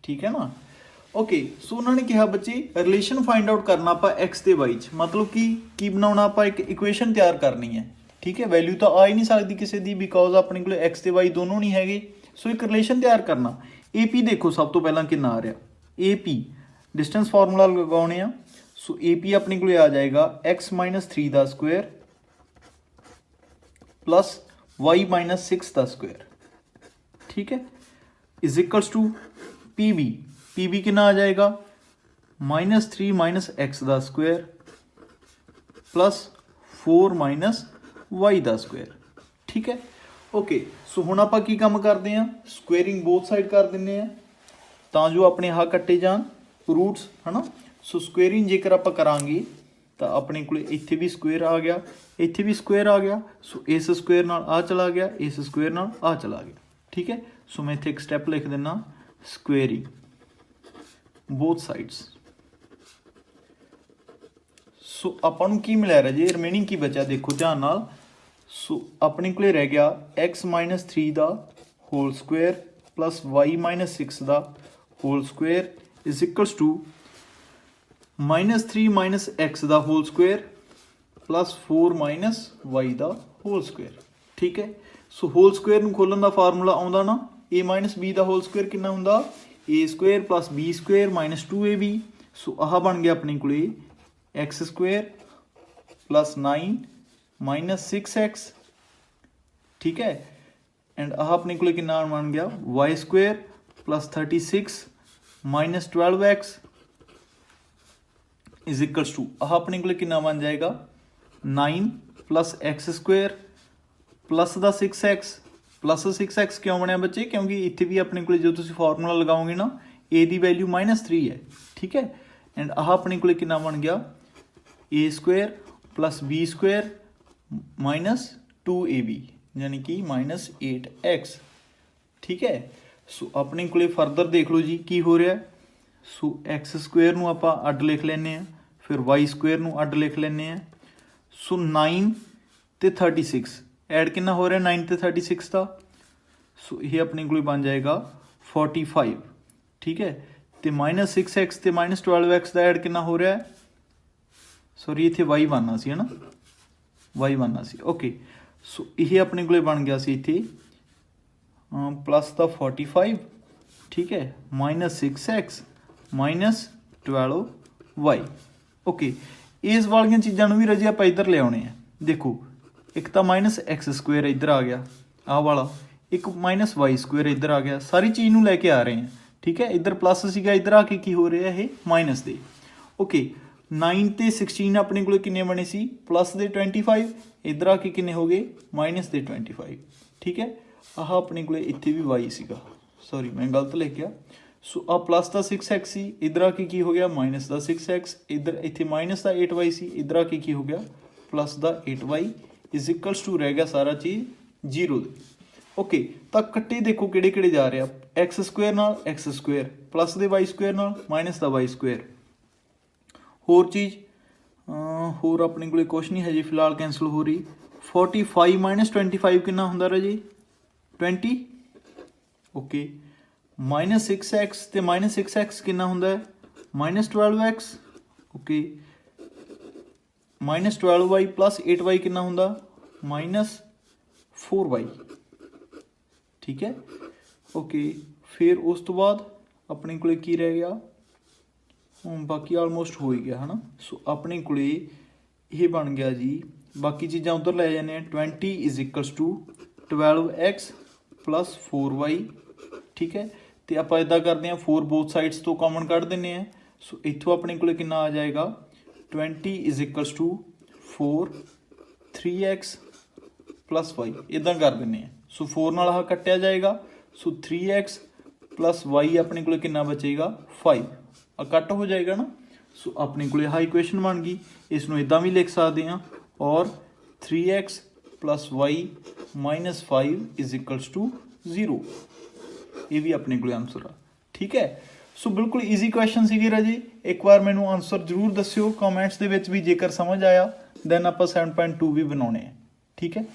ਠੀਕ ਹੈ ਨਾ, ਓਕੇ। ਸੋ ਉਹਨਾਂ ਨੇ ਕਿਹਾ ਬੱਚੇ ਰਿਲੇਸ਼ਨ ਫਾइंड आउट करना ਆਪਾਂ एक्स ਤੇ y 'ਚ, मतलब कि ਕੀ ਬਣਾਉਣਾ ਆਪਾਂ ਇੱਕ ਇਕੁਏਸ਼ਨ ਤਿਆਰ ਕਰਨੀ ਹੈ। ठीक है, वैल्यू तो आ ही नहीं सकती किसी की बिकॉज अपने को एक्स ते वाई दोनों नहीं है। सो एक रिलेशन तैयार करना। ए पी देखो सब तो पहला कितना आ रहा, ए पी डिस्टेंस फार्मूला लगाने। सो ए पी अपने को आ जाएगा एक्स -3 का स्क्वेयर प्लस वाई -6 का स्क्वेयर। ठीक है, is equals to P B. P B कितना आ जाएगा -3 - x का स्क्वेयर प्लस 4 - वाई का स्क्वेयर। ठीक है, ओके। सो हुण आपां की काम करते हैं, स्क्वेयरिंग बोथ साइड कर देंगे तो जो अपने आह कट्टे जान रूट्स है ना। सो स्क्वेयरिंग जेकर आप करांगे तो अपने को इत्थे भी स्क्वेयर आ गया, इत्थे भी स्क्वेयर आ गया। सो इस स्क्वेयर नाल आ चला गया, इस स्क्वेयर नाल आ चला गया। ठीक है, सो मैं इत्थे एक स्टैप लिख देना स्क्वेयरिंग बोथ साइड्स। सो आपां नूं की मिलिया राजे, रिमेनिंग की बचा देखो ध्यान नाल। सो अपने को रह गया x -3 का होल स्क्वेयर प्लस y -6 का whole square is equals to -3 - x का होल स्क्वेयर प्लस 4 - y का होल स्क्वेयर। ठीक है, सो होल स्क्वेयर नूं खोलण का फार्मूला आउंदा ना, a - b का होल स्क्वेयर कितना हुंदा a square plus b square -2ab। सो आह बन गया अपने को एक्स स्क्वेयर प्लस 9 - 6x ठीक है। एंड आह अपने को कितना बन गया y² plus 36 minus 12x is equals to आह अपने को कितना बन जाएगा 9 plus x² plus the 6x plus 6x क्यों बनया बच्चे, क्योंकि इतने भी अपने को जो तुम फॉर्मूला लगाओगे ना a की वैल्यू -3 है, ठीक है। एंड आह अपने को कितना बन गया a² plus b² minus 2ab यानी कि -8x, ठीक है। सो अपने को फरदर देख लो जी की हो रहा है। सो x² ਨੂੰ ਆਪਾਂ ਅੱਡ ਲਿਖ ਲੈਂਦੇ ਆ, ਫਿਰ y² ਨੂੰ ਅੱਡ ਲਿਖ ਲੈਂਦੇ ਆ। ਸੋ 9 ਤੇ 36 ਐਡ ਕਿੰਨਾ ਹੋ ਰਿਹਾ 9 ਤੇ 36 ਦਾ, ਸੋ ਇਹ ਆਪਣੇ ਕੋਲ ਬਣ ਜਾਏਗਾ 45, ਠੀਕ ਹੈ। ਤੇ -6x ਤੇ -12x ਦਾ ਐਡ ਕਿੰਨਾ ਹੋ ਰਿਹਾ ਹੈ, ਸੌਰੀ ਇੱਥੇ y ਬਣਨਾ ਸੀ ਹੈ ਨਾ, y ਬਣਨਾ ਸੀ, ਓਕੇ। ਸੋ ਇਹ ਆਪਣੇ ਕੋਲ ਬਣ ਗਿਆ ਸੀ ਇੱਥੇ प्लस द 45, ठीक है, -6x -12y, ओके। इस वाली चीज़ों भी रजे आप इधर ले आने हैं। देखो एक तो -x² इधर आ गया आह वाला, एक -y² इधर आ गया, सारी चीज़ नूं लैके आ रहे हैं, ठीक है। इधर प्लस सीगा, इधर आके की हो रहा है माइनस दे, ओके। 9 ते 16 अपने को किन्ने बने सी प्लस दे 25, इधर आके किन्ने हो गए माइनस दे 25, ठीक है। आह अपने को इतने भी y सीगा, सॉरी मैं गलत लिख गया। सो आ प्लस का 6x सी, इधर आके की हो गया माइनस का 6x, इधर इतने माइनस का 8y सी, इधर आके की हो गया प्लस का 8y इज इक्वल्स टू रह गया सारा चीज़ 0 दे, ओके। तो कट्टे देखो किहड़े किहड़े जा रहे हैं x² नाल x² प्लस दे y² नाल माइनस का y²। होर चीज़ होर अपने को कुछ नहीं है जी फिलहाल कैंसल हो रही। 45 -25 कितना हुंदा रहा जी 20, ओके। -6x ते -6x कितना हुंदा है -12x, okay. -12y plus 8y कितना हुंदा -4y, ठीक है, ओके। फिर उस तो बाद अपने को की रह गया, बाकी आलमोस्ट हो ही गया है ना। सो अपने को ये बन गया जी, बाकी चीज़ां उधर लै जाने 20 is equals to 12x plus 4y, ठीक है। तो आप इदा करते हैं 4 बोथ साइड्स तो कॉमन कढ़ दें। सो इतों अपने को कितना आ जाएगा 20 is equals to 4 3x plus y, इदा कर दें। सो 4 नाल आह कट्टिया जाएगा, सो 3x प्लस y अपने को कितना बचेगा 5, कट हो जाएगा ना। सो अपने को यह इक्वेशन बन गई, इसनों इदा भी लिख सकते हैं, और 3x plus y -5 is equals to 0, ये भी अपने को आंसर आ, ठीक है। सो बिल्कुल ईजी क्वेश्चन सी राजी, एक बार मैनू आंसर जरूर दस्यो कॉमेंट्स दे विच भी जेकर समझ आया, दैन आप 7.2 भी बनाने, ठीक है।